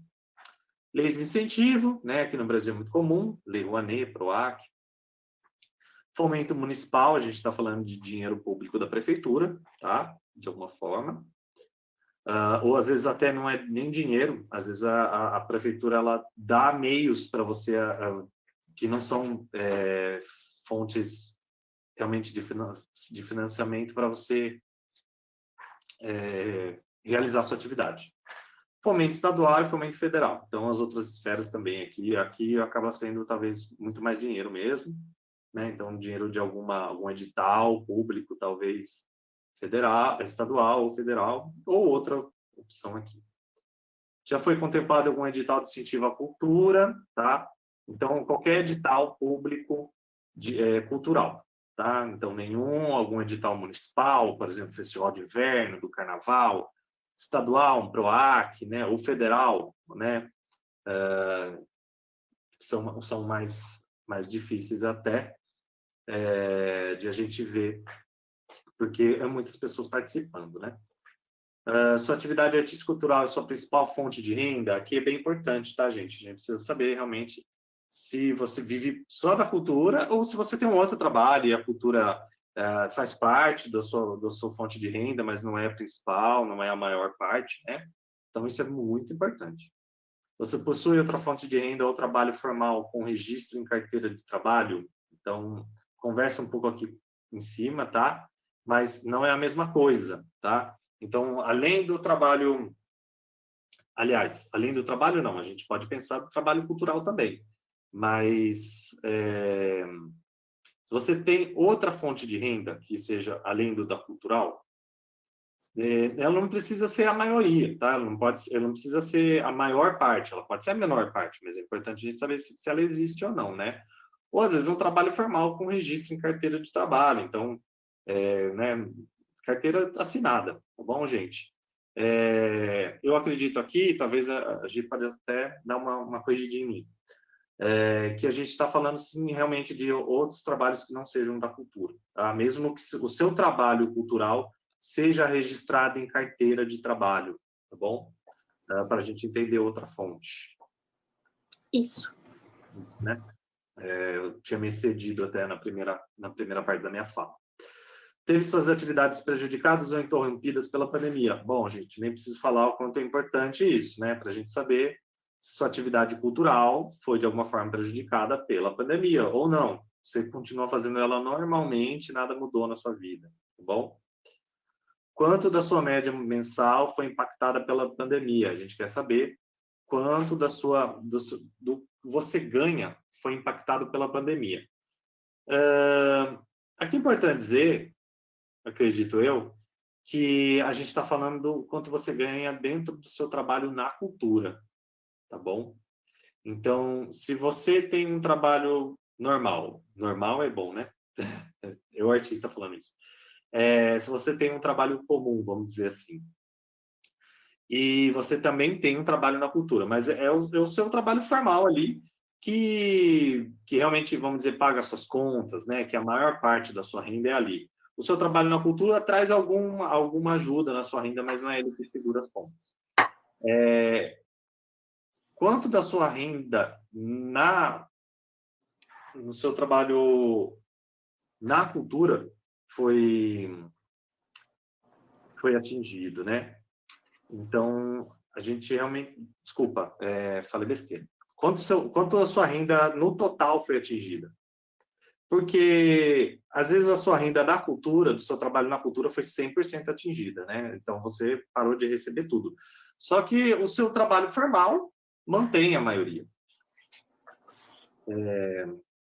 Leis de incentivo, né? Aqui no Brasil é muito comum, Lei Rouanet, PROAC. Fomento municipal, a gente está falando de dinheiro público da prefeitura, tá? De alguma forma. Ou às vezes até não é nem dinheiro, às vezes a prefeitura ela dá meios para você que não são fontes realmente de financiamento para você realizar a sua atividade. Fomento estadual e fomento federal. Então, as outras esferas também aqui acaba sendo talvez muito mais dinheiro mesmo, né? Então, dinheiro de algum edital público, talvez federal, estadual ou federal, ou outra opção aqui. Já foi contemplado algum edital de incentivo à cultura, tá? Então, qualquer edital público cultural, tá? Então, algum edital municipal, por exemplo, Festival de Inverno, do Carnaval, estadual, um PROAC, né? Ou federal, né? São mais difíceis até de a gente ver, porque é muitas pessoas participando, né? Sua atividade artístico-cultural é sua principal fonte de renda, aqui é bem importante, tá, gente? A gente precisa saber realmente se você vive só da cultura ou se você tem um outro trabalho e a cultura faz parte da sua fonte de renda, mas não é a principal, não é a maior parte, né? Então, isso é muito importante. Você possui outra fonte de renda ou trabalho formal com registro em carteira de trabalho? Então, conversa um pouco aqui em cima, tá? Mas não é a mesma coisa, tá? Então, além do trabalho não, a gente pode pensar no trabalho cultural também, mas se você tem outra fonte de renda que seja além da cultural, ela não precisa ser a maioria, tá? Ela não precisa ser a maior parte, ela pode ser a menor parte, mas é importante a gente saber se ela existe ou não, né? Ou às vezes um trabalho formal com registro em carteira de trabalho, então, né, carteira assinada, tá bom, gente? Eu acredito aqui, talvez a gente pode até dar uma corrigidinha em mim, que a gente está falando, sim, realmente de outros trabalhos que não sejam da cultura, tá? Mesmo que o seu trabalho cultural seja registrado em carteira de trabalho, tá bom? Para a gente entender outra fonte.
Isso.
Né? Eu tinha me excedido até na primeira parte da minha fala. Teve suas atividades prejudicadas ou interrompidas pela pandemia? Bom, gente, nem preciso falar o quanto é importante isso, né? Para a gente saber se sua atividade cultural foi de alguma forma prejudicada pela pandemia ou não. Você continua fazendo ela normalmente, nada mudou na sua vida, tá bom? Quanto da sua média mensal foi impactada pela pandemia? A gente quer saber quanto do que você ganha foi impactado pela pandemia. Aqui é importante dizer, acredito eu, que a gente está falando do quanto você ganha dentro do seu trabalho na cultura, tá bom? Então, se você tem um trabalho normal é bom, né? Eu, artista, falando isso. Se você tem um trabalho comum, vamos dizer assim, e você também tem um trabalho na cultura, mas é o seu trabalho formal ali, que realmente, vamos dizer, paga as suas contas, né? Que a maior parte da sua renda é ali. O seu trabalho na cultura traz alguma ajuda na sua renda, mas não é ele que segura as pontas. Quanto da sua renda no seu trabalho na cultura foi atingido, né? Então, a gente realmente... Desculpa, falei besteira. Quanto a sua renda no total foi atingida? Porque, às vezes, a sua renda da cultura, do seu trabalho na cultura, foi 100% atingida, né? Então, você parou de receber tudo. Só que o seu trabalho formal mantém a maioria.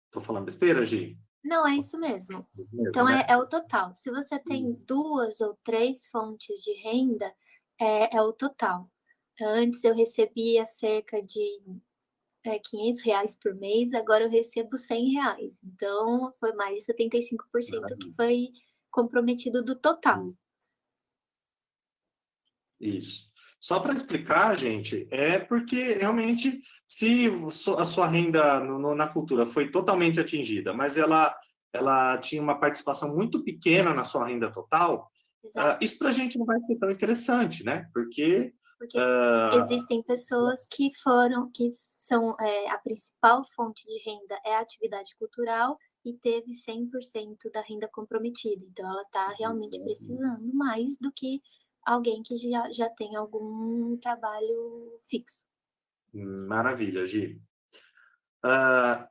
Estou falando besteira, Gi?
Não, é isso mesmo. Então,
né?
é o total. Se você tem 2 ou 3 fontes de renda, é o total. Antes eu recebia cerca de R$ 500 por mês, agora eu recebo R$ 100. Então, foi mais de 75% que foi comprometido do total.
Isso. Só para explicar, gente, é porque realmente, se a sua renda na cultura foi totalmente atingida, mas ela tinha uma participação muito pequena na sua renda total, isso para a gente não vai ser tão interessante, né? Porque
existem pessoas que são a principal fonte de renda é a atividade cultural e teve 100% da renda comprometida. Então, ela está realmente precisando mais do que alguém que já tem algum trabalho fixo.
Maravilha, Gi.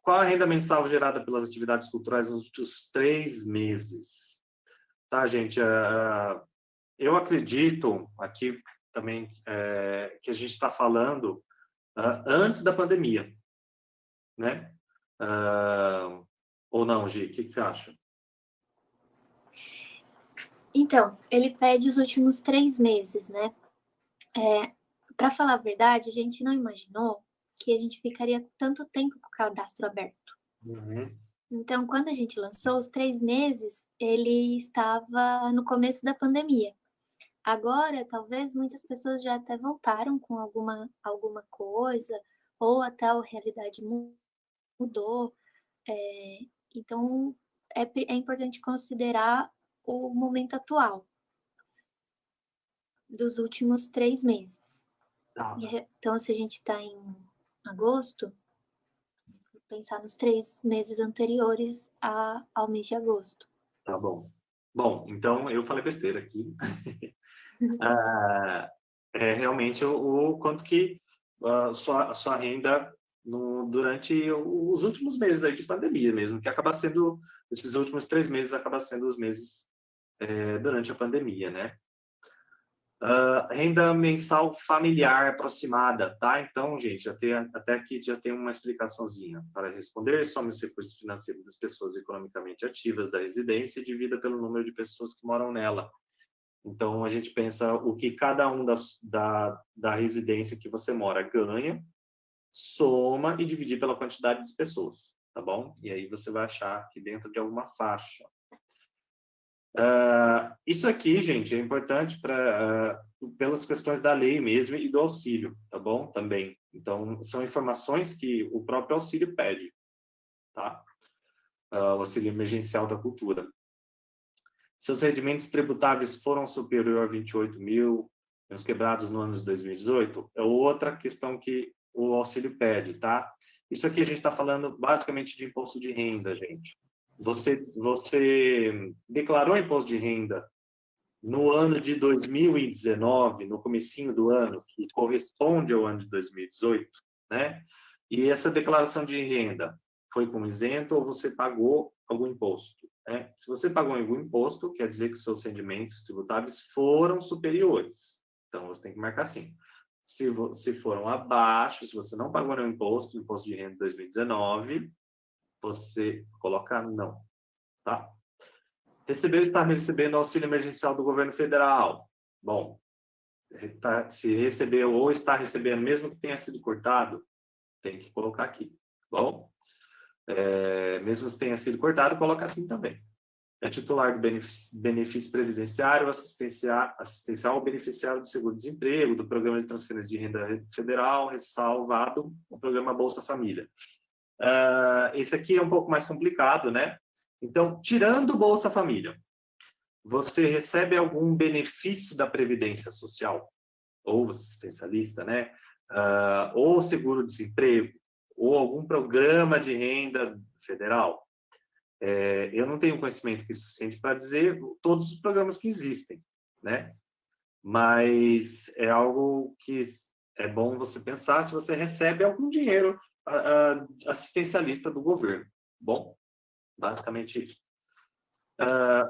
Qual a renda mensal gerada pelas atividades culturais nos últimos 3 meses? Tá, gente? Eu acredito aqui também que a gente está falando antes da pandemia, né? Ou não, Gi? O que você acha?
Então, ele pede os últimos 3 meses, né? Para falar a verdade, a gente não imaginou que a gente ficaria tanto tempo com o cadastro aberto.
Uhum.
Então, quando a gente lançou, os 3 meses, ele estava no começo da pandemia. Agora, talvez muitas pessoas já até voltaram com alguma coisa, ou até a realidade mudou. Então, é importante considerar o momento atual, dos últimos 3 meses.
Tá.
Então, se a gente está em agosto, pensar nos 3 meses anteriores ao mês de agosto.
Tá bom. Bom, então eu falei besteira aqui. Realmente o quanto que a sua renda durante os últimos meses aí de pandemia mesmo, que acaba sendo, esses últimos 3 meses acaba sendo os meses durante a pandemia, né? Renda mensal familiar aproximada, tá? Então, gente, até aqui já tem uma explicação,zinha. Para responder, some os recursos financeiros das pessoas economicamente ativas da residência e divida pelo número de pessoas que moram nela. Então, a gente pensa o que cada um da residência que você mora ganha, soma e dividir pela quantidade de pessoas, tá bom? E aí você vai achar aqui dentro de alguma faixa. Isso aqui, gente, é importante pelas questões da lei mesmo e do auxílio, tá bom? Também. Então, são informações que o próprio auxílio pede, tá? O auxílio emergencial da cultura. Seus rendimentos tributáveis foram superior a 28 mil, menos quebrados no ano de 2018, é outra questão que o auxílio pede, tá? Isso aqui a gente está falando basicamente de imposto de renda, gente. Você declarou imposto de renda no ano de 2019, no comecinho do ano, que corresponde ao ano de 2018, né? E essa declaração de renda foi como isento ou você pagou algum imposto, né? Se você pagou algum imposto, quer dizer que os seus rendimentos tributáveis foram superiores. Então, você tem que marcar assim. Se foram abaixo, se você não pagou nenhum imposto de renda de 2019, você coloca não, tá? Recebeu, está recebendo auxílio emergencial do governo federal. Bom, se recebeu ou está recebendo, mesmo que tenha sido cortado, tem que colocar aqui, tá bom? Mesmo se tenha sido cortado, coloca assim também. É titular do benefício previdenciário, assistencial ou beneficiário do seguro-desemprego, do programa de transferência de renda federal, ressalvado o programa Bolsa Família. Esse aqui é um pouco mais complicado, né? Então, tirando o Bolsa Família, você recebe algum benefício da Previdência Social, ou assistencialista, né? Ou seguro-desemprego, ou algum programa de renda federal? Eu não tenho conhecimento suficiente para dizer todos os programas que existem, né? Mas é algo que é bom você pensar se você recebe algum dinheiro assistencialista do governo. Bom, basicamente isso.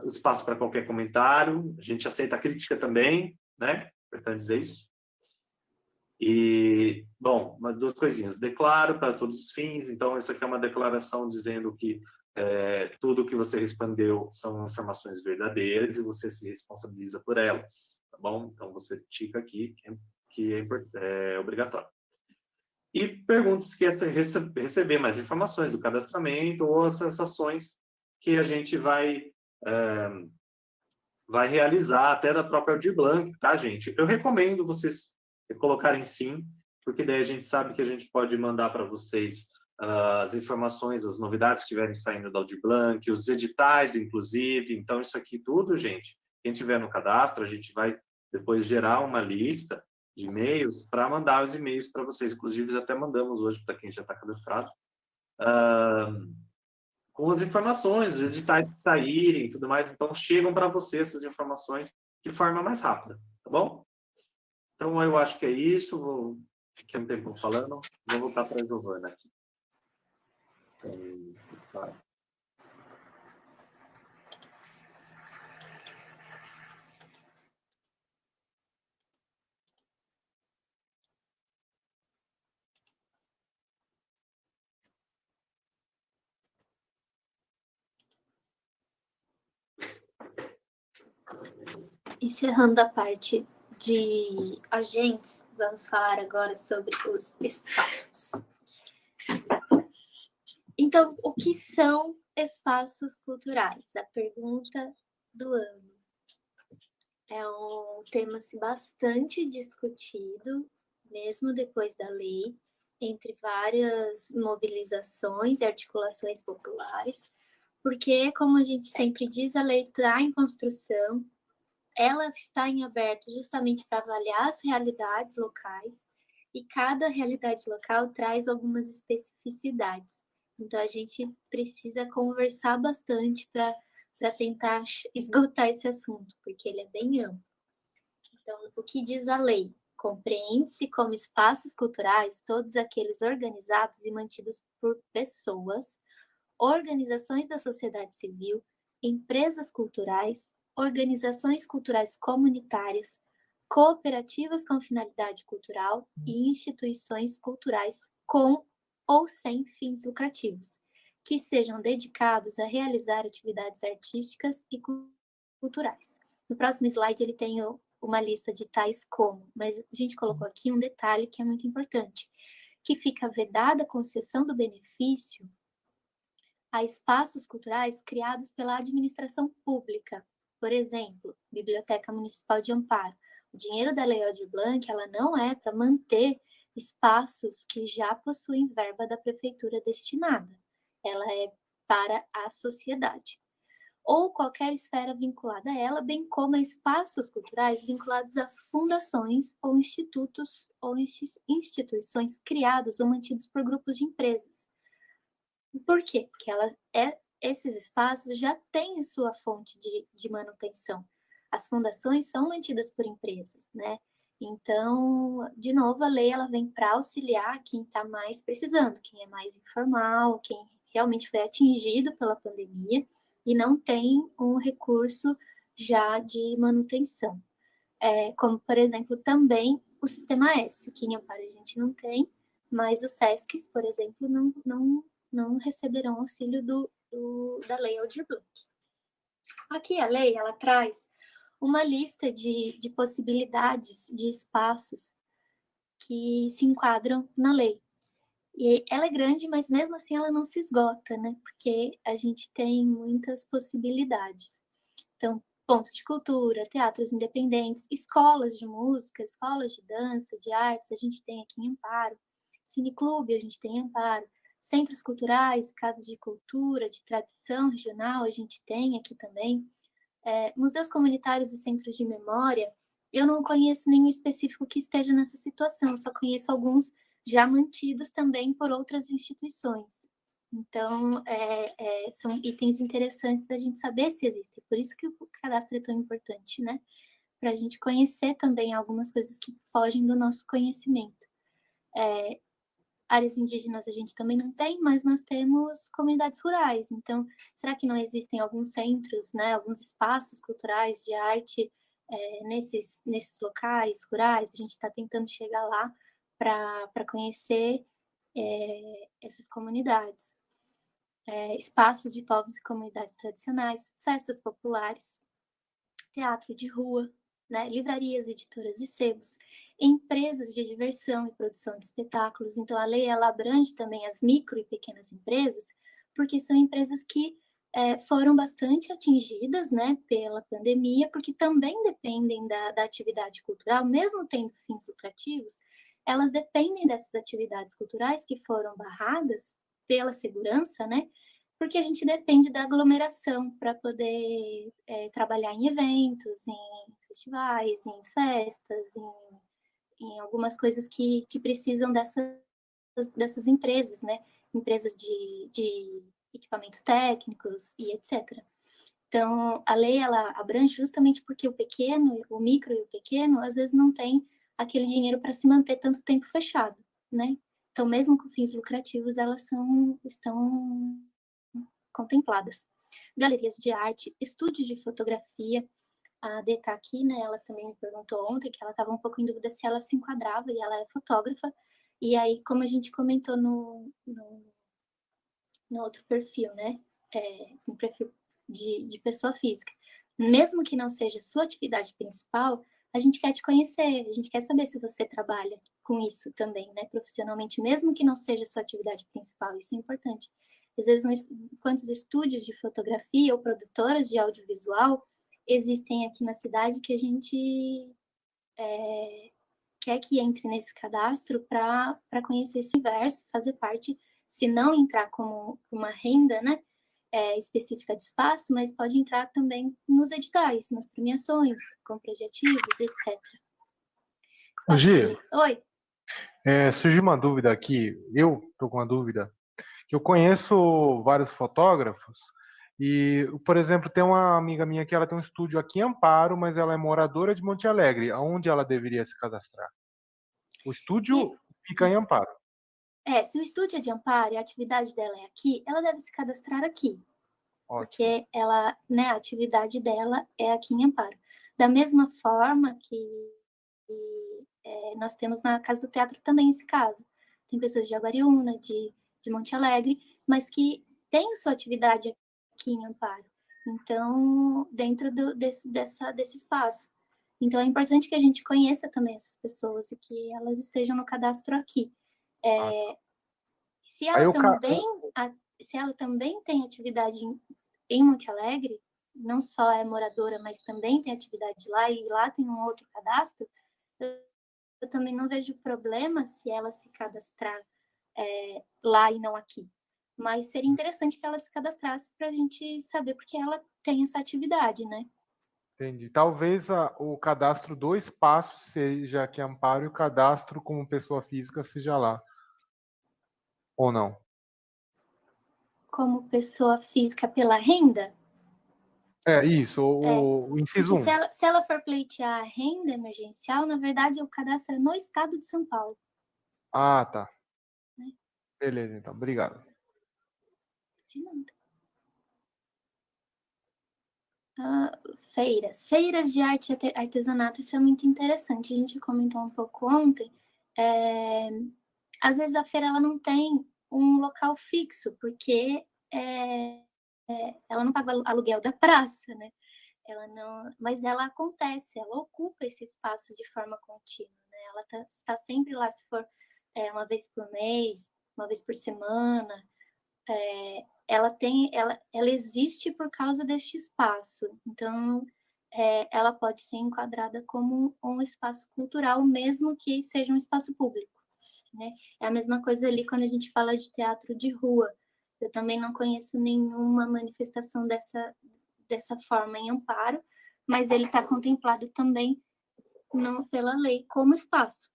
Espaço para qualquer comentário. A gente aceita a crítica também, né? Importante dizer isso. E, bom, duas coisinhas. Declaro para todos os fins. Então, isso aqui é uma declaração dizendo que tudo que você respondeu são informações verdadeiras e você se responsabiliza por elas, tá bom? Então, você tica aqui que é obrigatório. E perguntas que receber mais informações do cadastramento ou as ações que a gente vai realizar até da própria Aldir Blanc, tá, gente? Eu recomendo vocês colocarem sim, porque daí a gente sabe que a gente pode mandar para vocês as informações, as novidades que estiverem saindo da Aldir Blanc, os editais, inclusive. Então, isso aqui tudo, gente, quem tiver no cadastro, a gente vai depois gerar uma lista de e-mails para mandar os e-mails para vocês. Inclusive, até mandamos hoje para quem já está cadastrado. Com as informações, os editais que saírem e tudo mais. Então, chegam para você essas informações de forma mais rápida, tá bom? Então, eu acho que é isso. Fiquei um tempo falando. Vou voltar para a Giovana aqui. Tá.
Encerrando a parte de agentes, vamos falar agora sobre os espaços. Então, o que são espaços culturais? A pergunta do ano. É um tema bastante discutido, mesmo depois da lei, entre várias mobilizações e articulações populares, porque, como a gente sempre diz, a lei está em construção, ela está em aberto justamente para avaliar as realidades locais, e cada realidade local traz algumas especificidades. Então, a gente precisa conversar bastante para tentar esgotar esse assunto, porque ele é bem amplo. Então, o que diz a lei? Compreende-se como espaços culturais todos aqueles organizados e mantidos por pessoas, organizações da sociedade civil, empresas culturais, organizações culturais comunitárias, cooperativas com finalidade cultural e instituições culturais com ou sem fins lucrativos, que sejam dedicados a realizar atividades artísticas e culturais. No próximo slide ele tem uma lista de tais como, mas a gente colocou aqui um detalhe que é muito importante, que fica vedada a concessão do benefício a espaços culturais criados pela administração pública. Por exemplo, Biblioteca Municipal de Amparo. O dinheiro da Lei Aldir Blanc, ela não é para manter espaços que já possuem verba da prefeitura destinada. Ela é para a sociedade. Ou qualquer esfera vinculada a ela, bem como a espaços culturais vinculados a fundações ou institutos ou instituições criadas ou mantidos por grupos de empresas. Por quê? Porque esses espaços já têm sua fonte de manutenção. As fundações são mantidas por empresas, né? Então, de novo, a lei ela vem para auxiliar quem está mais precisando, quem é mais informal, quem realmente foi atingido pela pandemia e não tem um recurso já de manutenção. Como, por exemplo, também o Sistema S, que em Amparo a gente não tem, mas os SESCs, por exemplo, não receberão auxílio da Lei Aldir Blanc. Aqui a lei, ela traz uma lista de possibilidades de espaços que se enquadram na lei. E ela é grande, mas mesmo assim ela não se esgota, né? Porque a gente tem muitas possibilidades. Então, pontos de cultura, teatros independentes, escolas de música, escolas de dança, de artes, a gente tem aqui em Amparo. Cineclube, a gente tem em Amparo. Centros culturais, casas de cultura, de tradição regional, a gente tem aqui também. Museus comunitários e centros de memória, eu não conheço nenhum específico que esteja nessa situação, eu só conheço alguns já mantidos também por outras instituições. Então, são itens interessantes da gente saber se existem. Por isso que o cadastro é tão importante, né? Para a gente conhecer também algumas coisas que fogem do nosso conhecimento. Áreas indígenas a gente também não tem, mas nós temos comunidades rurais. Então, será que não existem alguns centros, né, alguns espaços culturais de arte nesses locais rurais? A gente está tentando chegar lá para conhecer essas comunidades. Espaços de povos e comunidades tradicionais, festas populares, teatro de rua, né, livrarias, editoras e sebos, empresas de diversão e produção de espetáculos. Então, a lei ela abrange também as micro e pequenas empresas, porque são empresas que foram bastante atingidas, né, pela pandemia, porque também dependem da atividade cultural, mesmo tendo fins lucrativos, elas dependem dessas atividades culturais que foram barradas pela segurança, né, porque a gente depende da aglomeração para poder trabalhar em eventos, em festivais, em festas, em algumas coisas que precisam dessas empresas, né? Empresas de equipamentos técnicos e etc. Então, a lei ela abrange justamente porque o pequeno, o micro e o pequeno, às vezes não tem aquele dinheiro para se manter tanto tempo fechado, né? Então, mesmo com fins lucrativos, elas estão contempladas. Galerias de arte, estúdios de fotografia. A Dê está aqui, né? Ela também me perguntou ontem que ela estava um pouco em dúvida se ela se enquadrava, e ela é fotógrafa. E aí, como a gente comentou no outro perfil, né? No perfil de pessoa física. Mesmo que não seja a sua atividade principal, a gente quer te conhecer, a gente quer saber se você trabalha com isso também, né? Profissionalmente, mesmo que não seja a sua atividade principal, isso é importante. Às vezes, quantos estúdios de fotografia ou produtoras de audiovisual existem aqui na cidade que a gente quer que entre nesse cadastro para conhecer esse universo, fazer parte, se não entrar como uma renda, né, específica de espaço, mas pode entrar também nos editais, nas premiações, compras de ativos, etc.
Gi,
Oi.
surgiu uma dúvida aqui, eu estou com uma dúvida, que eu conheço vários fotógrafos e, por exemplo, tem uma amiga minha que ela tem um estúdio aqui em Amparo, mas ela é moradora de Monte Alegre. Aonde ela deveria se cadastrar? O estúdio fica em Amparo.
Se o estúdio é de Amparo e a atividade dela é aqui, ela deve se cadastrar aqui.
Ótimo.
Porque ela, né, a atividade dela é aqui em Amparo. Da mesma forma que nós temos na Casa do Teatro também esse caso. Tem pessoas de Aguariúna, de Monte Alegre, mas que têm sua atividade aqui em Amparo. Então, dentro desse espaço. Então, é importante que a gente conheça também essas pessoas e que elas estejam no cadastro aqui. Se ela também tem atividade em Monte Alegre, não só é moradora, mas também tem atividade lá, e lá tem um outro cadastro, eu também não vejo problema se ela se cadastrar lá e não aqui. Mas seria interessante que ela se cadastrasse para a gente saber, porque ela tem essa atividade, né?
Entendi. Talvez o cadastro do espaço seja aqui em Amparo e o cadastro como pessoa física seja lá. Ou não?
Como pessoa física pela renda?
Isso, o inciso 1.
Se ela for pleitear a renda emergencial, na verdade, o cadastro é no estado de São Paulo.
Ah, tá. Beleza, então. Obrigado.
De nada. Feiras de arte e artesanato, isso é muito interessante. A gente comentou um pouco ontem. Às vezes a feira ela não tem um local fixo, porque ela não paga o aluguel da praça, né? Ela não, mas ela acontece, ela ocupa esse espaço de forma contínua, né? Ela está sempre lá, se for uma vez por mês, uma vez por semana, ela existe por causa deste espaço. Então, ela pode ser enquadrada como um espaço cultural, mesmo que seja um espaço público, né? É a mesma coisa ali quando a gente fala de teatro de rua. Eu também não conheço nenhuma manifestação dessa forma em Amparo, mas ele está contemplado também pela lei como espaço.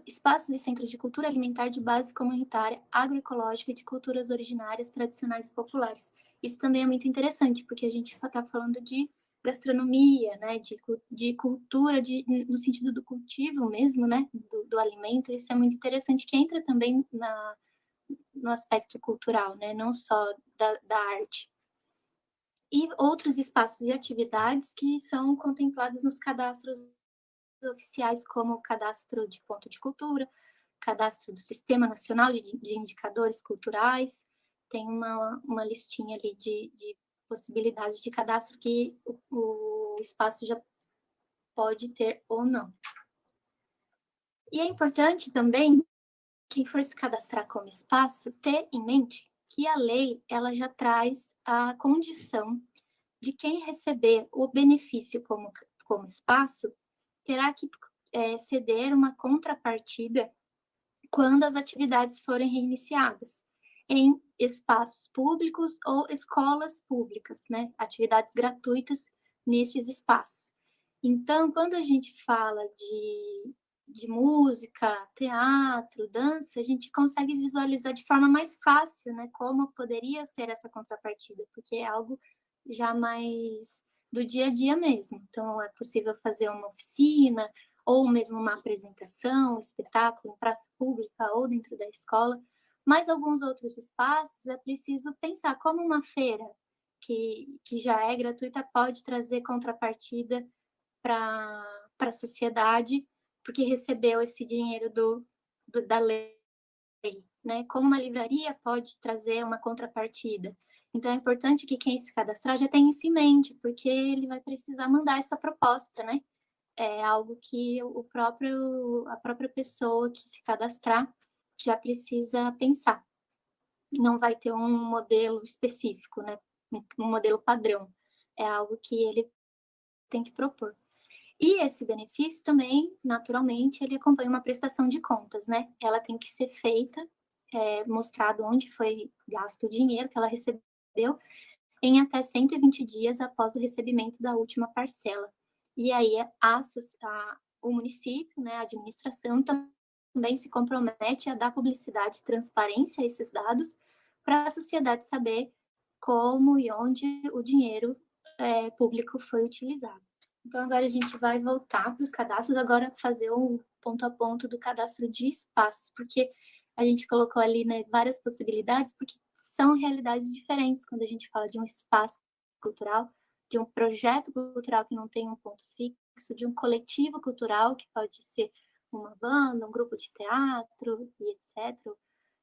Espaços e centros de cultura alimentar de base comunitária, agroecológica e de culturas originárias, tradicionais e populares. Isso também é muito interessante, porque a gente está falando de gastronomia, né, de cultura, no sentido do cultivo mesmo, né, do alimento. Isso é muito interessante, que entra também no aspecto cultural, né, não só da arte. E outros espaços e atividades que são contemplados nos cadastros oficiais, como o cadastro de ponto de cultura, cadastro do Sistema Nacional de Indicadores Culturais. Tem uma listinha ali de possibilidades de cadastro que o espaço já pode ter ou não. E é importante também, quem for se cadastrar como espaço, ter em mente que a lei ela já traz a condição de quem receber o benefício como espaço terá que ceder uma contrapartida quando as atividades forem reiniciadas em espaços públicos ou escolas públicas, né? Atividades gratuitas nesses espaços. Então, quando a gente fala de música, teatro, dança, a gente consegue visualizar de forma mais fácil, né, como poderia ser essa contrapartida, porque é algo já mais do dia a dia mesmo. Então, é possível fazer uma oficina, ou mesmo uma apresentação, um espetáculo em praça pública ou dentro da escola. Mas alguns outros espaços é preciso pensar como uma feira, que já é gratuita, pode trazer contrapartida para a sociedade, porque recebeu esse dinheiro da lei, né? Como uma livraria pode trazer uma contrapartida. Então, é importante que quem se cadastrar já tenha isso em mente, porque ele vai precisar mandar essa proposta, né? É algo que a própria pessoa que se cadastrar já precisa pensar. Não vai ter um modelo específico, né? Um modelo padrão. É algo que ele tem que propor. E esse benefício também, naturalmente, ele acompanha uma prestação de contas, né? Ela tem que ser feita, mostrado onde foi gasto o dinheiro que ela recebeu, em até 120 dias após o recebimento da última parcela. E aí o município, né, a administração, também se compromete a dar publicidade e transparência a esses dados para a sociedade saber como e onde o dinheiro público foi utilizado. Então, agora a gente vai voltar para os cadastros, agora fazer um ponto a ponto do cadastro de espaços, porque a gente colocou ali, né, várias possibilidades, porque são realidades diferentes quando a gente fala de um espaço cultural, de um projeto cultural que não tem um ponto fixo, de um coletivo cultural, que pode ser uma banda, um grupo de teatro, e etc.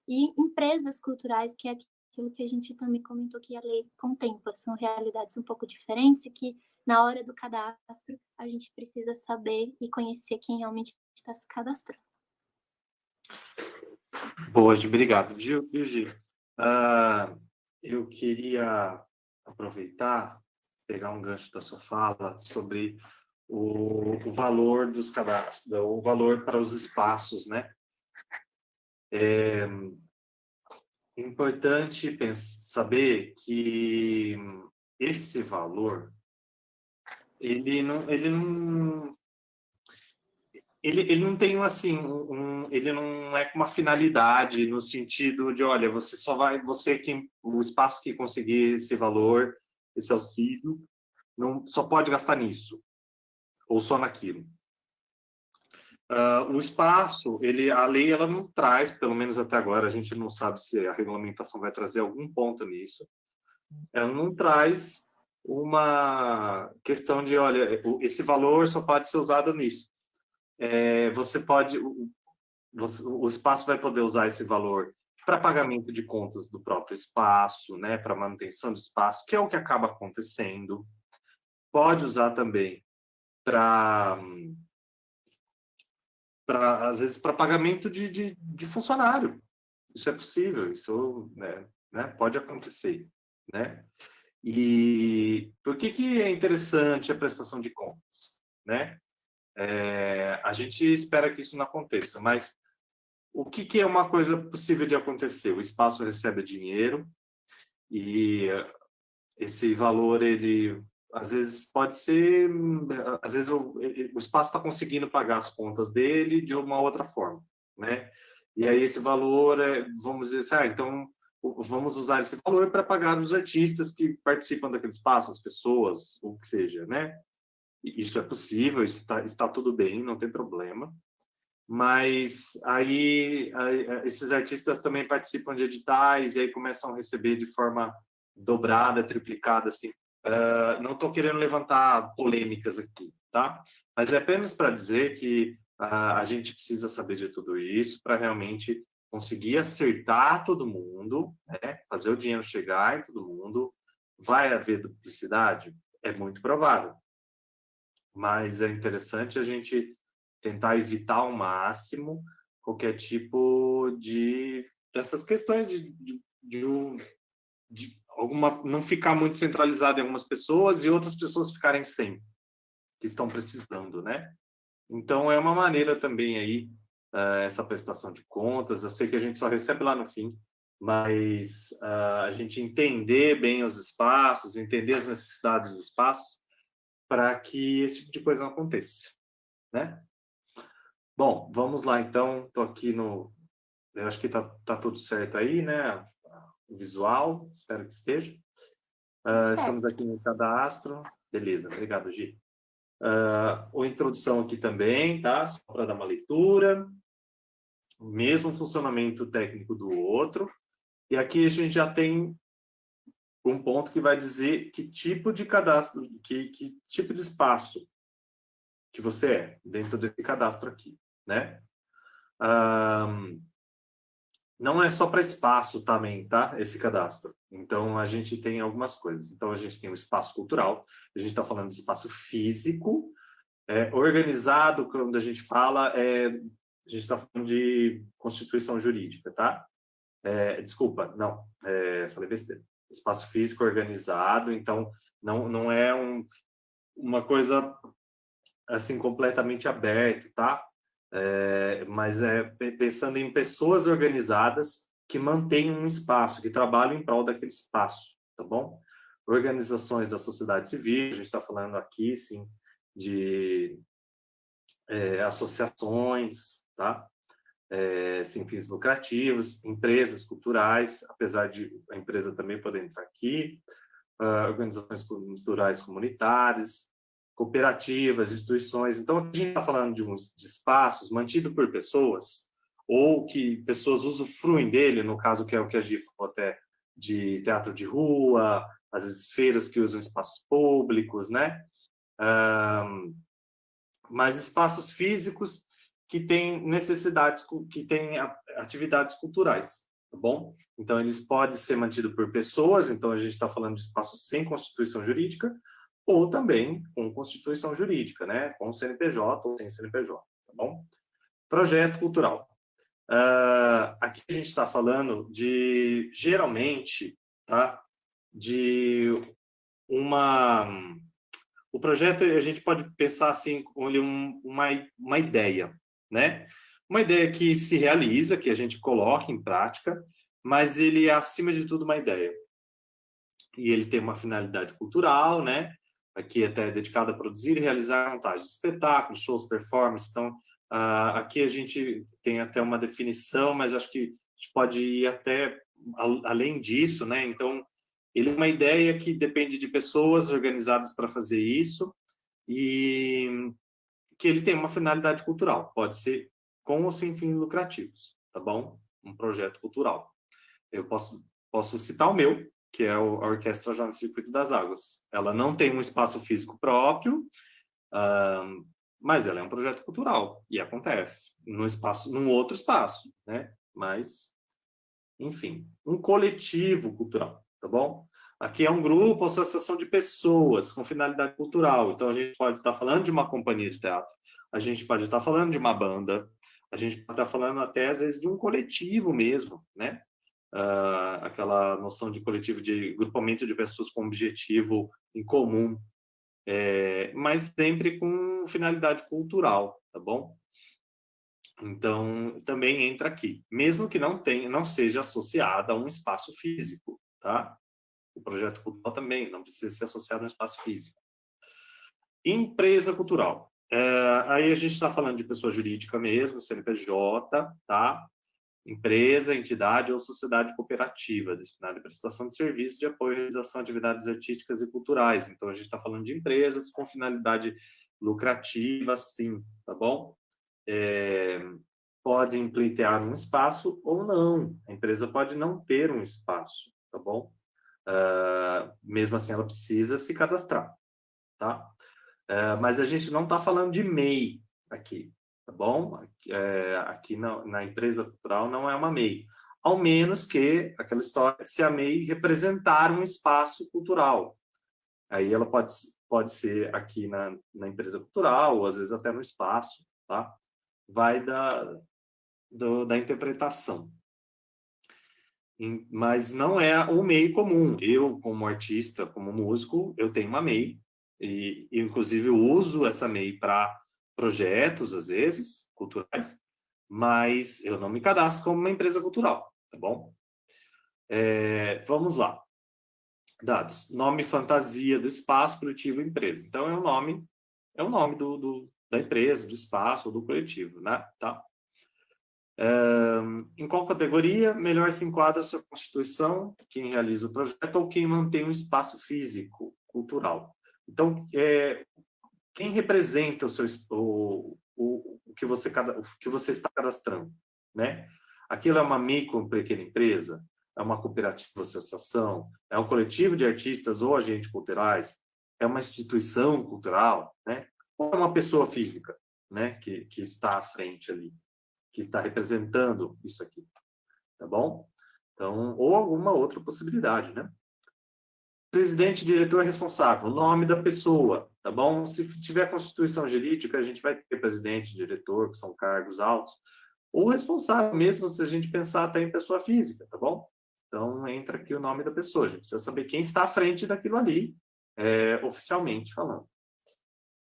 E empresas culturais, que é aquilo que a gente também comentou que a lei contempla. São realidades um pouco diferentes e que, na hora do cadastro, a gente precisa saber e conhecer quem realmente está se cadastrando.
Boa, obrigado, viu, Gil? Eu queria aproveitar, pegar um gancho da sua fala sobre o valor dos cadastros, o valor para os espaços, né? É importante saber que esse valor, ele não tem assim, ele não é com uma finalidade no sentido de, olha, o espaço que conseguir esse valor, esse auxílio, só pode gastar nisso ou só naquilo. O espaço, a lei ela não traz, pelo menos até agora, a gente não sabe se a regulamentação vai trazer algum ponto nisso. Ela não traz uma questão de, olha, esse valor só pode ser usado nisso. O espaço vai poder usar esse valor para pagamento de contas do próprio espaço, né, para manutenção do espaço, que é o que acaba acontecendo. Pode usar também para às vezes, para pagamento de funcionário. Isso é possível, isso pode acontecer. Né? E por que é interessante a prestação de contas? Né? A gente espera que isso não aconteça, mas o que é uma coisa possível de acontecer? O espaço recebe dinheiro e esse valor, ele às vezes pode ser, às vezes o espaço está conseguindo pagar as contas dele de uma outra forma, né? E aí esse valor, vamos dizer, então vamos usar esse valor para pagar os artistas que participam daquele espaço, as pessoas, o que seja, né? E isso é possível, isso está tudo bem, não tem problema. Mas aí esses artistas também participam de editais e aí começam a receber de forma dobrada, triplicada, assim. Não estou querendo levantar polêmicas aqui, tá? Mas é apenas para dizer que a gente precisa saber de tudo isso para realmente conseguir acertar todo mundo, né? Fazer o dinheiro chegar em todo mundo. Vai haver duplicidade? É muito provável. Mas é interessante a gente tentar evitar ao máximo qualquer tipo dessas questões de alguma não ficar muito centralizado em algumas pessoas e outras pessoas ficarem sem, que estão precisando, né? Então é uma maneira também aí essa prestação de contas. Eu sei que a gente só recebe lá no fim, mas a gente entender bem os espaços, entender as necessidades dos espaços, para que esse tipo de coisa não aconteça, né? Bom, vamos lá então. Estou aqui no... Eu acho que tá tudo certo aí, né? O visual, espero que esteja. Estamos aqui no cadastro. Beleza, obrigado, Gi. A introdução aqui também, tá? Só para dar uma leitura. O mesmo funcionamento técnico do outro. E aqui a gente já tem um ponto que vai dizer que tipo de cadastro, que tipo de espaço que você é dentro desse cadastro aqui, né? Não é só para espaço também, tá? Esse cadastro. Então, a gente tem algumas coisas. Então, a gente tem o espaço cultural, a gente está falando de espaço físico, organizado, quando a gente fala, a gente está falando de constituição jurídica, tá? Desculpa, não, falei besteira. Espaço físico organizado, então, não é uma coisa, assim, completamente aberta, tá? Mas pensando em pessoas organizadas que mantêm um espaço, que trabalham em prol daquele espaço, tá bom? Organizações da sociedade civil, a gente está falando aqui, sim, de associações, tá? Sem fins lucrativos, empresas culturais, apesar de a empresa também poder entrar aqui, organizações culturais comunitárias, cooperativas, instituições. Então, a gente está falando de espaços mantidos por pessoas, ou que pessoas usufruem dele, no caso que é o que a Gi falou até, de teatro de rua, às vezes feiras que usam espaços públicos, né? Mas espaços físicos que têm necessidades, que têm atividades culturais, tá bom? Então, eles podem ser mantidos por pessoas, então a gente está falando de espaços sem constituição jurídica, ou também com constituição jurídica, né? Com CNPJ ou sem CNPJ, tá bom? Projeto cultural. Aqui a gente está falando de, geralmente, tá? De o projeto, a gente pode pensar assim, uma ideia, né? Uma ideia que se realiza, que a gente coloca em prática, mas ele é, acima de tudo, uma ideia. E ele tem uma finalidade cultural, né? Aqui até é dedicado a produzir e realizar montagem de espetáculos, shows, performances. Então, aqui a gente tem até uma definição, mas acho que a gente pode ir até além disso, né? Então, ele é uma ideia que depende de pessoas organizadas para fazer isso e que ele tem uma finalidade cultural. Pode ser com ou sem fins lucrativos, tá bom? Um projeto cultural. Eu posso citar o meu, que é a Orquestra Jovem Circuito das Águas. Ela não tem um espaço físico próprio, mas ela é um projeto cultural e acontece num outro espaço, né? Mas enfim, um coletivo cultural, tá bom? Aqui é um grupo, uma associação de pessoas com finalidade cultural. Então, a gente pode estar falando de uma companhia de teatro, a gente pode estar falando de uma banda, a gente pode estar falando até, às vezes, de um coletivo mesmo, né? Aquela noção de coletivo, de grupamento de pessoas com objetivo em comum, mas sempre com finalidade cultural, tá bom? Então, também entra aqui, mesmo que não seja associada a um espaço físico, tá? O projeto cultural também não precisa ser associado a um espaço físico. Empresa cultural. Aí a gente está falando de pessoa jurídica mesmo, CNPJ, tá? Empresa, entidade ou sociedade cooperativa destinada à prestação de serviço de apoio à realização de atividades artísticas e culturais. Então, a gente está falando de empresas com finalidade lucrativa, sim, tá bom? Podem pleitear um espaço ou não. A empresa pode não ter um espaço, tá bom? Mesmo assim, ela precisa se cadastrar, tá? Mas a gente não está falando de MEI aqui, tá bom? Aqui na empresa cultural não é uma MEI, ao menos que, aquela história, se a MEI representar um espaço cultural. Aí ela pode ser aqui na empresa cultural, ou às vezes até no espaço, tá? Vai da interpretação. Mas não é o MEI comum. Eu, como artista, como músico, eu tenho uma MEI, e inclusive uso essa MEI para projetos, às vezes, culturais, mas eu não me cadastro como uma empresa cultural, tá bom? Vamos lá. Dados. Nome fantasia do espaço, coletivo, empresa. Então, é o nome da empresa, do espaço ou do coletivo, né? Tá? Em qual categoria melhor se enquadra a sua constituição, quem realiza o projeto ou quem mantém um espaço físico, cultural? Então, quem representa o que você está cadastrando, né? Aquilo é uma micro pequena empresa? É uma cooperativa, associação? É um coletivo de artistas ou agentes culturais? É uma instituição cultural, né? Ou é uma pessoa física, né? Que está à frente ali, que está representando isso aqui, tá bom? Então, ou alguma outra possibilidade, né? Presidente, diretor responsável, o nome da pessoa, tá bom? Se tiver constituição jurídica, a gente vai ter presidente, diretor, que são cargos altos, ou responsável mesmo, se a gente pensar até em pessoa física, tá bom? Então, entra aqui o nome da pessoa, a gente precisa saber quem está à frente daquilo ali, oficialmente falando.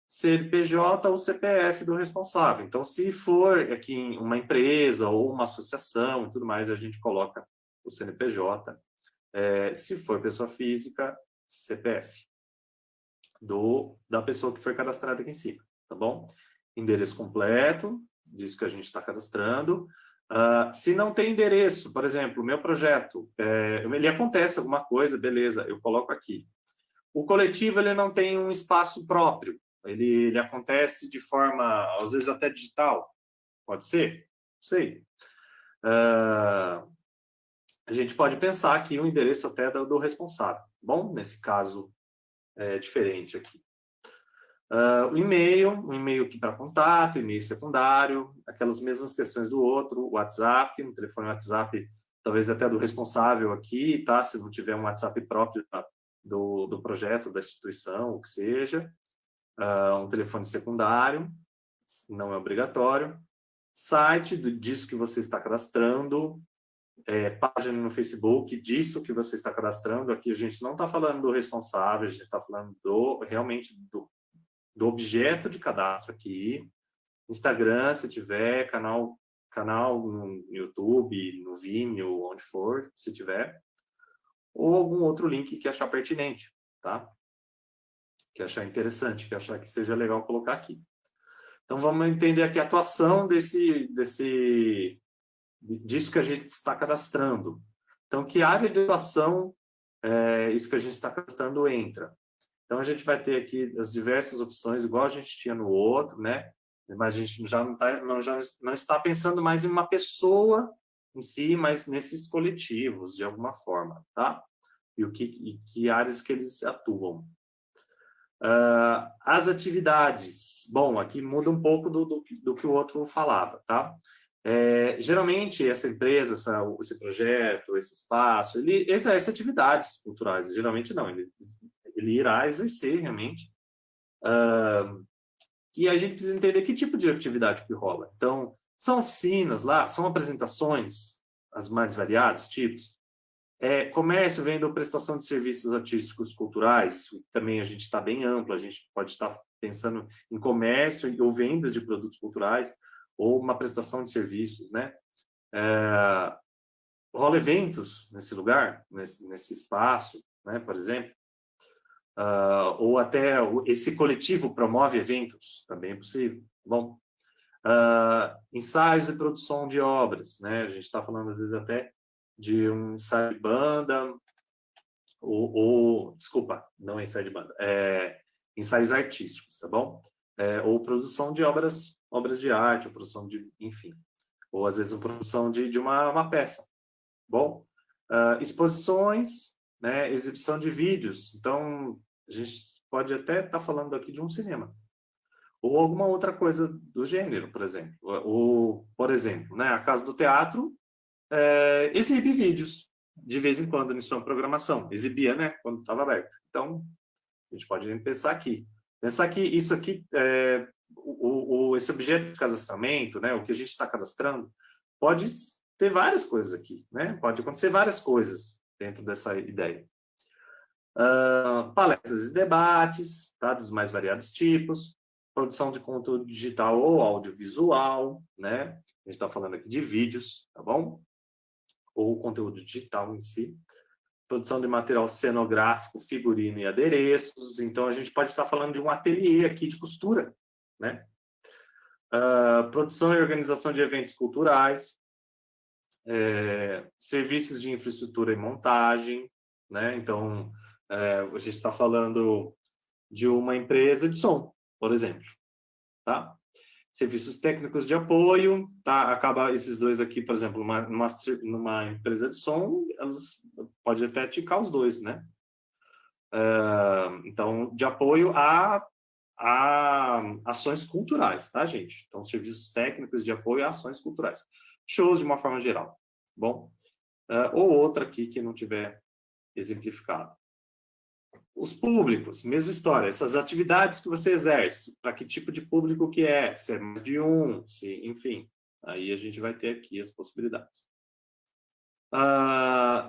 CNPJ ou CPF do responsável. Então, se for aqui uma empresa ou uma associação e tudo mais, a gente coloca o CNPJ. Se for pessoa física, CPF da pessoa que foi cadastrada aqui em cima, tá bom? Endereço completo, disso que a gente está cadastrando. Se não tem endereço, por exemplo, o meu projeto, ele acontece alguma coisa, beleza, eu coloco aqui. O coletivo, ele não tem um espaço próprio, ele acontece de forma, às vezes até digital, pode ser? Não sei. A gente pode pensar aqui o endereço até do responsável. Bom, nesse caso é diferente aqui. Um e-mail aqui para contato, e-mail secundário, aquelas mesmas questões do outro, WhatsApp, um telefone WhatsApp, talvez até do responsável aqui, tá? Se não tiver um WhatsApp próprio do projeto, da instituição, o que seja. Um telefone secundário, não é obrigatório. Site disso que você está cadastrando, página no Facebook disso que você está cadastrando. Aqui a gente não está falando do responsável, a gente está falando realmente do objeto de cadastro aqui. Instagram, se tiver, canal no YouTube, no Vimeo, onde for, se tiver. Ou algum outro link que achar pertinente, tá? Que achar interessante, que achar que seja legal colocar aqui. Então, vamos entender aqui a atuação disso que a gente está cadastrando. Então, que área de atuação isso que a gente está cadastrando entra? Então, a gente vai ter aqui as diversas opções, igual a gente tinha no outro, né? Mas a gente já não está pensando mais em uma pessoa em si, mas nesses coletivos, de alguma forma, tá? E que áreas que eles atuam. As atividades. Bom, aqui muda um pouco do que o outro falava, tá? Geralmente, essa empresa, esse projeto, esse espaço, ele exerce atividades culturais. Geralmente, não. Ele irá exercer, realmente. E a gente precisa entender que tipo de atividade que rola. Então, são oficinas lá, são apresentações, as mais variados tipos. Comércio, venda ou prestação de serviços artísticos culturais. Também a gente está bem amplo. A gente pode estar pensando em comércio ou vendas de produtos culturais, ou uma prestação de serviços, né? Rola eventos nesse lugar, nesse espaço, né? Por exemplo. Ou até esse coletivo promove eventos, também é possível. Bom, ensaios e produção de obras, né? A gente está falando, às vezes, até de um ensaio de banda, desculpa, não é ensaio de banda, ensaios artísticos, tá bom? Ou produção de obras de arte, ou produção de, enfim, ou às vezes a produção de uma peça. Bom, exposições, né, exibição de vídeos. Então, a gente pode até estar falando aqui de um cinema, ou alguma outra coisa do gênero, por exemplo. Ou, por exemplo, né, a Casa do Teatro exibe vídeos de vez em quando em sua programação. Exibia, né, quando estava aberto. Então, a gente pode pensar aqui. Pensar que isso aqui, esse objeto de cadastramento, né, o que a gente está cadastrando, pode ter várias coisas aqui, né? Pode acontecer várias coisas dentro dessa ideia. Palestras e debates, tá? Dos mais variados tipos, produção de conteúdo digital ou audiovisual, né? A gente está falando aqui de vídeos, tá bom? Ou conteúdo digital em si. Produção de material cenográfico, figurino e adereços. Então, a gente pode estar falando de um ateliê aqui de costura, né? Produção e organização de eventos culturais, serviços de infraestrutura e montagem, né? Então, a gente está falando de uma empresa de som, por exemplo, tá? Serviços técnicos de apoio, tá? Acaba esses dois aqui, por exemplo, numa empresa de som, elas pode até ticar os dois, né? Então, de apoio a ações culturais, tá, gente? Então, serviços técnicos de apoio a ações culturais. Shows de uma forma geral, bom? Ou outra aqui que não tiver exemplificado. Os públicos, mesma história. Essas atividades que você exerce, para que tipo de público que é? Se é mais de um, enfim. Aí a gente vai ter aqui as possibilidades.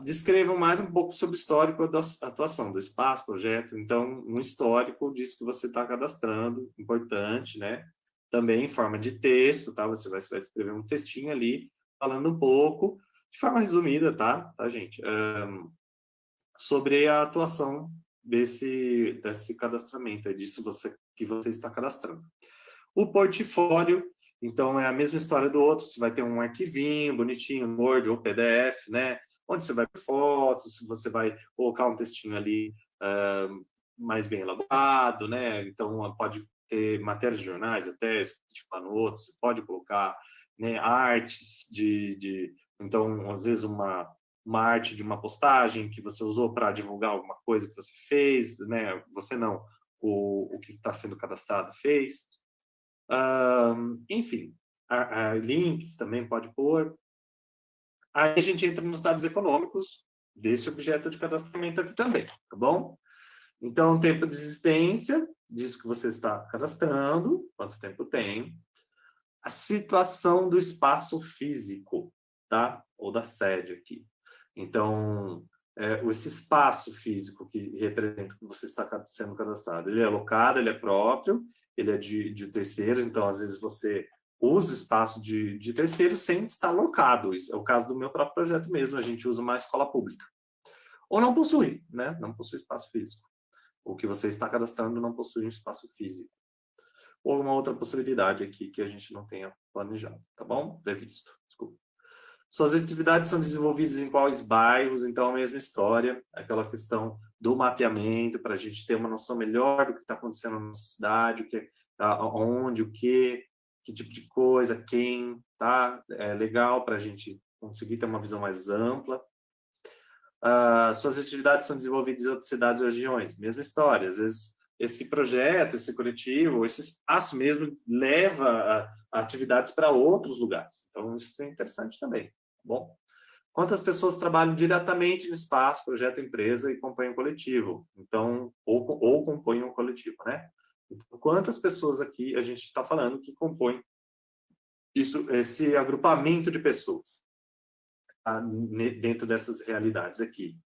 Descrevam mais um pouco sobre o histórico da atuação do espaço, projeto. Então, um histórico disso que você está cadastrando, importante, né? Também em forma de texto, tá? Você vai escrever um textinho ali, falando um pouco, de forma resumida, tá gente? Sobre a atuação desse cadastramento, disso que você está cadastrando. O portfólio, então, é a mesma história do outro, você vai ter um arquivinho bonitinho, Word ou PDF, né? Onde você vai ter fotos, se você vai colocar um textinho ali mais bem elaborado, né? Então, pode ter matérias de jornais, até de notas, você pode colocar, né, artes então, às vezes, uma arte de uma postagem que você usou para divulgar alguma coisa que você fez, né? Você não, o que está sendo cadastrado fez. Enfim, links também pode pôr. Aí a gente entra nos dados econômicos desse objeto de cadastramento aqui também, tá bom? Então, tempo de existência, disso que você está cadastrando, quanto tempo tem. A situação do espaço físico, tá? Ou da sede aqui. Então, esse espaço físico que representa que você está sendo cadastrado, ele é alocado, ele é próprio, ele é de terceiros, então, às vezes, você usa o espaço de terceiros sem estar alocado. Isso é o caso do meu próprio projeto mesmo, a gente usa uma escola pública. Ou não possui, né? Não possui espaço físico. O que você está cadastrando não possui um espaço físico. Ou alguma outra possibilidade aqui que a gente não tenha planejado, tá bom? Previsto, desculpa. Suas atividades são desenvolvidas em quais bairros? Então, a mesma história, aquela questão do mapeamento, para a gente ter uma noção melhor do que está acontecendo na cidade, onde, o que tipo de coisa, quem, tá? É legal para a gente conseguir ter uma visão mais ampla. Suas atividades são desenvolvidas em outras cidades ou regiões? Mesma história, às vezes esse projeto, esse coletivo, esse espaço mesmo leva atividades para outros lugares. Então, isso é interessante também. Tá bom? Quantas pessoas trabalham diretamente no espaço, projeto empresa e compõem um coletivo? Então, ou compõem um coletivo, né? Então, quantas pessoas aqui a gente está falando que compõem esse agrupamento de pessoas, tá? Dentro dessas realidades aqui?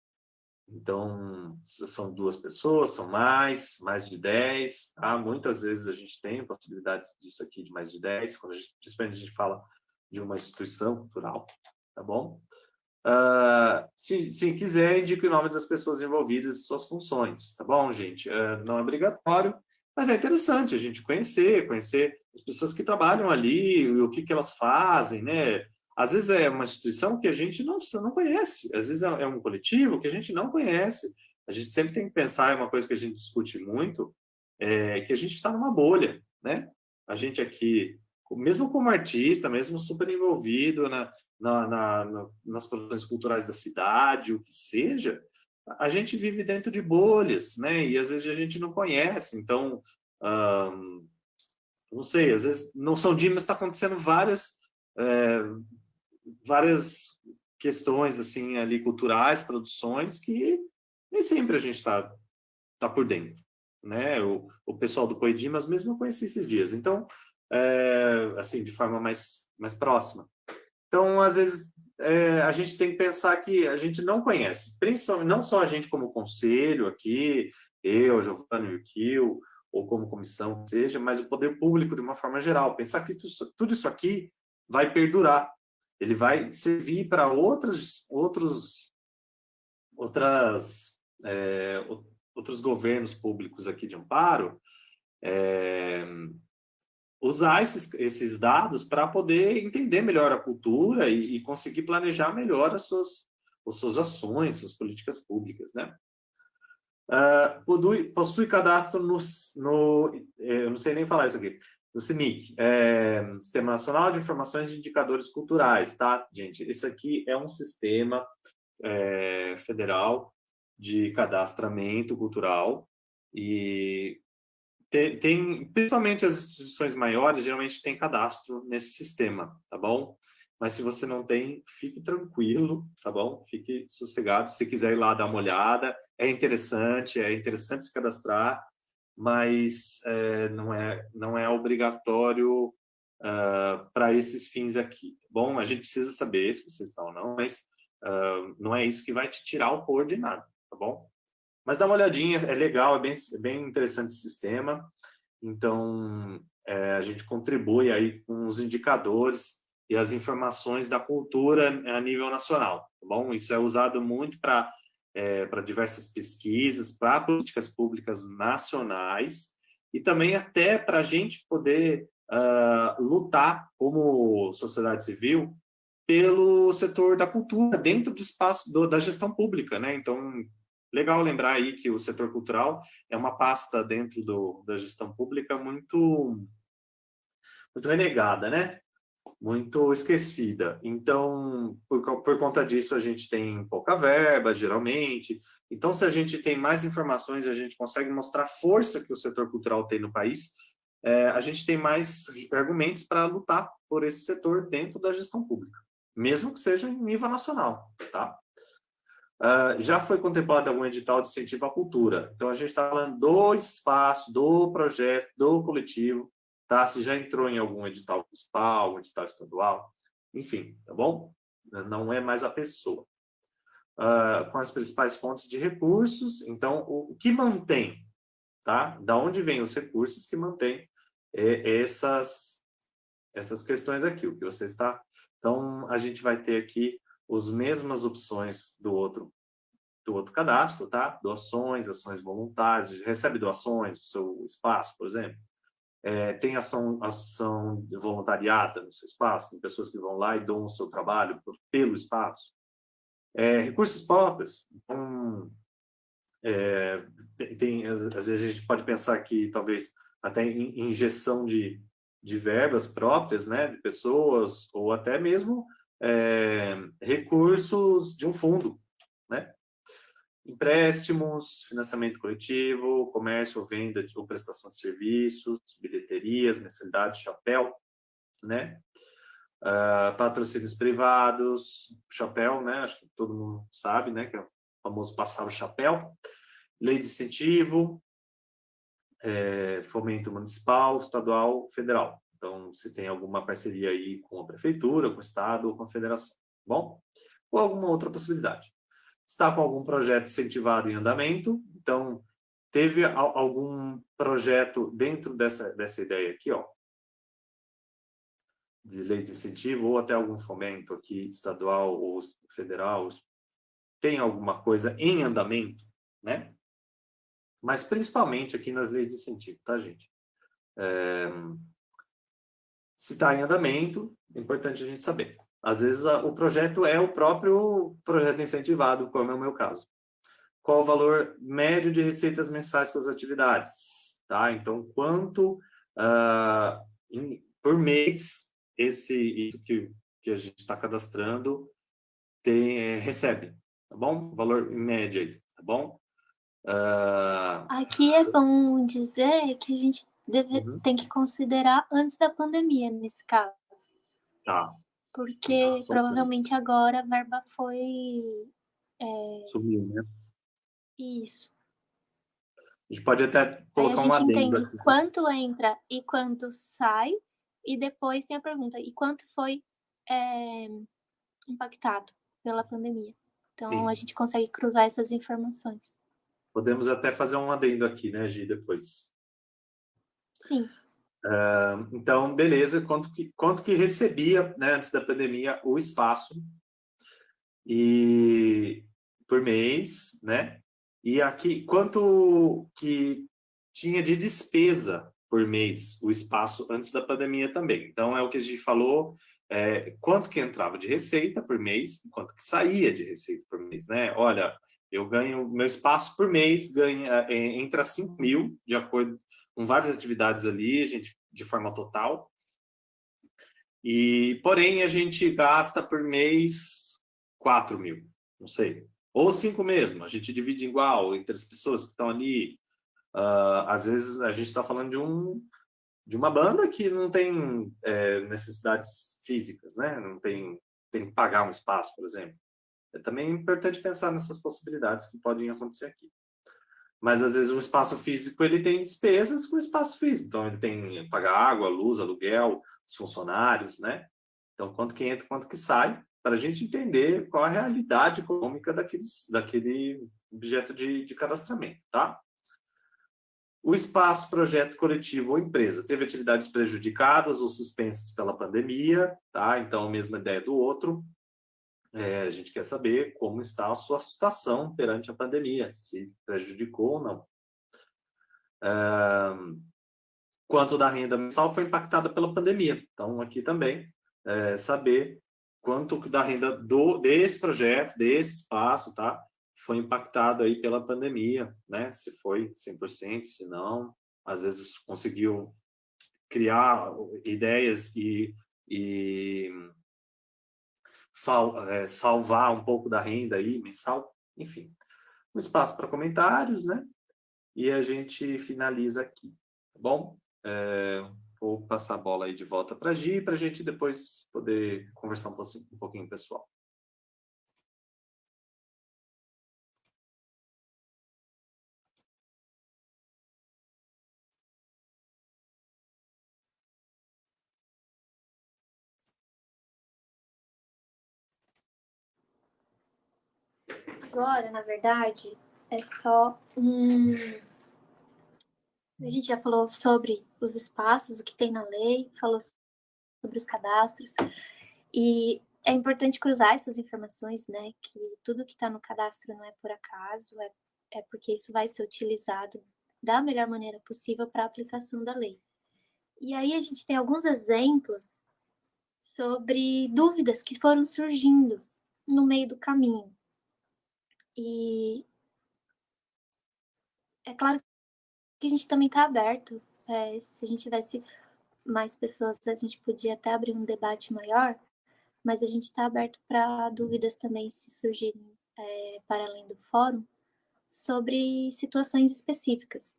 Então, são 2 pessoas, são mais de 10, tá? Muitas vezes a gente tem possibilidades disso aqui de mais de 10, quando principalmente a gente fala de uma instituição cultural, tá bom? Se quiser, indique o nome das pessoas envolvidas e suas funções, tá bom, gente? Não é obrigatório, mas é interessante a gente conhecer as pessoas que trabalham ali, o que elas fazem, né? Às vezes é uma instituição que a gente não conhece, às vezes é um coletivo que a gente não conhece. A gente sempre tem que pensar, é uma coisa que a gente discute muito, que a gente está numa bolha, né? A gente aqui, mesmo como artista, mesmo super envolvido nas produções culturais da cidade, o que seja, a gente vive dentro de bolhas, né? E às vezes a gente não conhece. Então, não sei, às vezes não São Dimas está acontecendo várias questões assim ali culturais, produções que nem sempre a gente está por dentro, né? O pessoal do Poedimas mesmo eu conheci esses dias. Então, assim, de forma mais próxima. Então, às vezes, a gente tem que pensar que a gente não conhece, principalmente, não só a gente como conselho aqui, eu, Giovanni, o Kio, ou como comissão, seja, mas o poder público de uma forma geral. Pensar que tudo isso aqui vai perdurar. Ele vai servir para outros governos públicos aqui de amparo, usar esses dados para poder entender melhor a cultura e conseguir planejar melhor as suas ações, suas políticas públicas, né? Possui cadastro eu não sei nem falar isso aqui, no SINIC, Sistema Nacional de Informações de Indicadores Culturais, tá, gente? Esse aqui é um sistema federal de cadastramento cultural e principalmente as instituições maiores, geralmente tem cadastro nesse sistema, tá bom? Mas se você não tem, fique tranquilo, tá bom? Fique sossegado. Se quiser ir lá dar uma olhada, é interessante se cadastrar, mas não é obrigatório para esses fins aqui, tá bom? A gente precisa saber se você está ou não, mas não é isso que vai te tirar o pôr de nada, tá bom? Mas dá uma olhadinha, é legal, é bem interessante esse sistema. Então, a gente contribui aí com os indicadores e as informações da cultura a nível nacional, tá bom? Isso é usado muito para diversas pesquisas, para políticas públicas nacionais e também até para a gente poder lutar como sociedade civil pelo setor da cultura dentro do espaço da gestão pública, né? Então, legal lembrar aí que o setor cultural é uma pasta dentro da gestão pública muito renegada, né? Muito esquecida. Então, por conta disso, a gente tem pouca verba, geralmente. Então, se a gente tem mais informações, a gente consegue mostrar a força que o setor cultural tem no país, a gente tem mais argumentos para lutar por esse setor dentro da gestão pública, mesmo que seja em nível nacional, tá? Já foi contemplado algum edital de incentivo à cultura. Então, a gente está falando do espaço, do projeto, do coletivo, tá? Se já entrou em algum edital municipal, algum edital estadual, enfim, tá bom? Não é mais a pessoa. Com as principais fontes de recursos, então, o que mantém, tá? Da onde vêm os recursos que mantém essas questões aqui, o que você está... Então, a gente vai ter aqui as mesmas opções do outro cadastro, tá? Doações, ações voluntárias, recebe doações do seu espaço, por exemplo. Tem ação voluntariada no seu espaço, tem pessoas que vão lá e doam o seu trabalho pelo espaço. Recursos próprios. Então, às vezes a gente pode pensar que talvez até injeção de verbas próprias, né, de pessoas, ou até mesmo recursos de um fundo, né? Empréstimos, financiamento coletivo, comércio ou venda ou prestação de serviços, bilheterias, mensalidade, chapéu. né? Patrocínios privados, chapéu, né? Acho que todo mundo sabe, né? Que é o famoso passar o chapéu. Lei de incentivo, fomento municipal, estadual, federal. Então, se tem alguma parceria aí com a prefeitura, com o estado ou com a federação, tá bom? Ou alguma outra possibilidade. Está com algum projeto incentivado em andamento, então, teve algum projeto dentro dessa ideia aqui, ó, de lei de incentivo, ou até algum fomento aqui, estadual ou federal, tem alguma coisa em andamento, né? Mas principalmente aqui nas leis de incentivo, tá, gente? Se está em andamento, é importante a gente saber. Às vezes o projeto é o próprio projeto incentivado, como é o meu caso. Qual o valor médio de receitas mensais com as atividades? Tá? Então, quanto por mês isso que a gente está cadastrando recebe, tá bom? Valor em média aí, tá bom?
Aqui é bom dizer que a gente tem que considerar antes da pandemia, nesse caso.
Tá.
Porque provavelmente agora a verba foi...
Sumiu, né?
Isso.
A gente pode até colocar um
Aí a gente
adendo
entende
aqui.
quanto entra e quanto sai, e depois tem a pergunta, e quanto foi impactado pela pandemia. Então,
Sim.
a gente consegue cruzar essas informações.
Podemos até fazer um adendo aqui, né, Gi, depois.
Sim.
Então, beleza. Quanto que recebia, né, antes da pandemia, o espaço e por mês, né? E aqui, quanto que tinha de despesa por mês o espaço antes da pandemia também. Então, é o que a gente falou, quanto que entrava de receita por mês, quanto que saía de receita por mês, né? Olha, eu ganho, meu espaço por mês entra 5 mil, de acordo com várias atividades ali, a gente, de forma total. Porém, a gente gasta por mês 4 mil, não sei. Ou 5 mesmo, a gente divide igual entre as pessoas que estão ali. Às vezes a gente está falando de uma banda que não tem necessidades físicas, né? Não tem que pagar um espaço, por exemplo. É também importante pensar nessas possibilidades que podem acontecer aqui. Mas às vezes o espaço físico ele tem despesas com o espaço físico, então ele tem que pagar água, luz, aluguel, os funcionários, né? Então quanto que entra, quanto que sai, para a gente entender qual a realidade econômica daquele objeto de cadastramento, tá? O espaço, projeto coletivo ou empresa teve atividades prejudicadas ou suspensas pela pandemia, tá? Então, a mesma ideia do outro. A gente quer saber como está a sua situação perante a pandemia, se prejudicou ou não. Quanto da renda mensal foi impactada pela pandemia. Então, aqui também, saber quanto da renda desse projeto, desse espaço, tá? Foi impactado aí pela pandemia, né? Se foi 100%, se não, às vezes conseguiu criar ideias e salvar um pouco da renda aí mensal, enfim. Um espaço para comentários, né? E a gente finaliza aqui, tá bom? Vou passar a bola aí de volta para a Gi, para a gente depois poder conversar um pouquinho pessoal.
Agora, na verdade, é só A gente já falou sobre os espaços, o que tem na lei, falou sobre os cadastros. E é importante cruzar essas informações, né? Que tudo que está no cadastro não é por acaso, é porque isso vai ser utilizado da melhor maneira possível para a aplicação da lei. E aí a gente tem alguns exemplos sobre dúvidas que foram surgindo no meio do caminho. E é claro que a gente também está aberto. Se a gente tivesse mais pessoas, a gente podia até abrir um debate maior, mas a gente está aberto para dúvidas também se surgirem para além do fórum sobre situações específicas.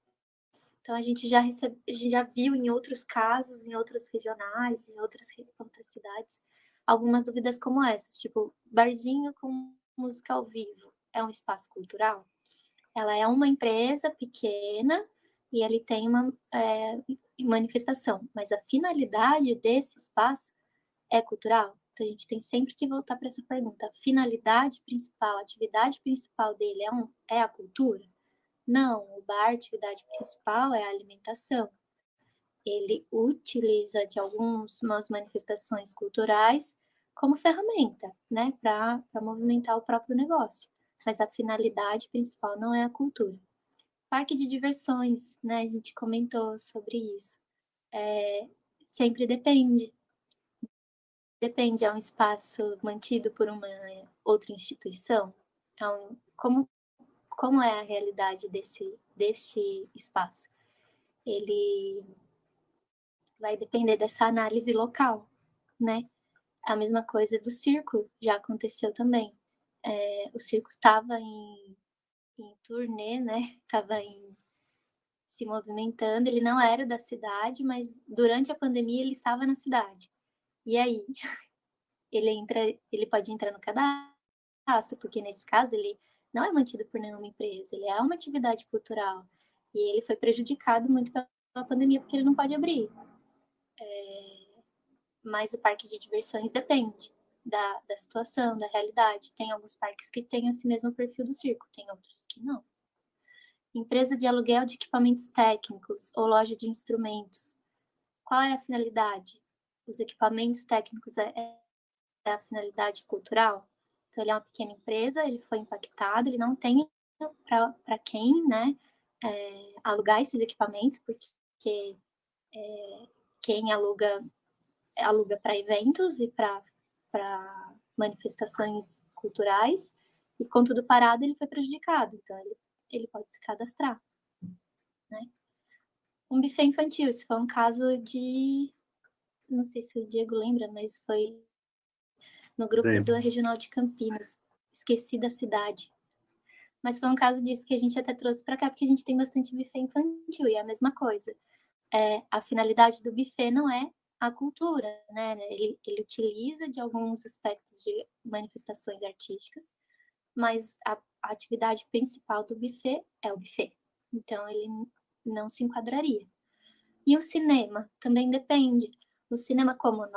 Então, a gente já viu em outros casos, em outras regionais, em outras cidades, algumas dúvidas como essas, tipo, barzinho com música ao vivo é um espaço cultural? Ela é uma empresa pequena e ele tem uma manifestação, mas a finalidade desse espaço é cultural? Então, a gente tem sempre que voltar para essa pergunta. A finalidade principal, a atividade principal dele é a cultura? Não, o bar, a atividade principal é a alimentação. Ele utiliza de algumas manifestações culturais como ferramenta, né, para movimentar o próprio negócio. Mas a finalidade principal não é a cultura. Parque de diversões, né, a gente comentou sobre isso. Sempre depende. Depende, é um espaço mantido por uma outra instituição? Como é a realidade desse espaço? Ele vai depender dessa análise local, né? A mesma coisa do circo já aconteceu também. O circo estava em turnê, né? Estava se movimentando. Ele não era da cidade, mas durante a pandemia ele estava na cidade. E aí, ele pode entrar no cadastro, porque nesse caso ele não é mantido por nenhuma empresa, ele é uma atividade cultural. E ele foi prejudicado muito pela pandemia, porque ele não pode abrir. Mas o parque de diversões depende da situação, da realidade. Tem alguns parques que têm esse mesmo perfil do circo, tem outros que não. Empresa de aluguel de equipamentos técnicos ou loja de instrumentos. Qual é a finalidade? Os equipamentos técnicos é a finalidade cultural? Então, ele é uma pequena empresa, ele foi impactado, ele não tem para quem, né, alugar esses equipamentos, porque quem aluga para eventos e para manifestações culturais, e com tudo parado, ele foi prejudicado. Então, ele pode se cadastrar. Né? Um buffet infantil, esse foi um caso de... Não sei se o Diego lembra, mas foi no grupo do Regional de Campinas. Esqueci da cidade. Mas foi um caso disso que a gente até trouxe para cá, porque a gente tem bastante buffet infantil, e é a mesma coisa. A finalidade do buffet não é a cultura, né? Ele utiliza de alguns aspectos de manifestações artísticas, mas a atividade principal do buffet é o buffet. Então, ele não se enquadraria. E o cinema também depende. O cinema como o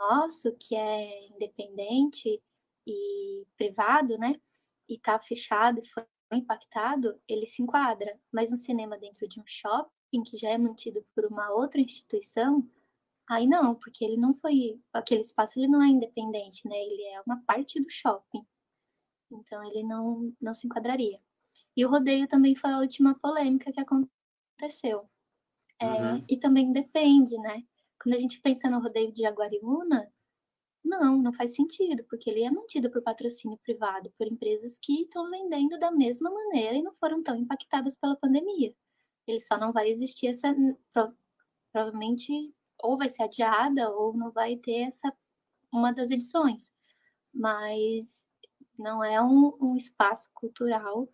nosso, que é independente e privado, né? E está fechado e foi impactado, ele se enquadra. Mas um cinema dentro de um shopping, que já é mantido por uma outra instituição, aí não, porque ele não foi... Aquele espaço ele não é independente, né? Ele é uma parte do shopping. Então, ele não se enquadraria. E o rodeio também foi a última polêmica que aconteceu. E também depende, né? Quando a gente pensa no rodeio de Jaguariúna, não faz sentido, porque ele é mantido por patrocínio privado, por empresas que estão vendendo da mesma maneira e não foram tão impactadas pela pandemia. Ele só não vai existir essa... Provavelmente, ou vai ser adiada, ou não vai ter uma das edições. Mas não é um espaço cultural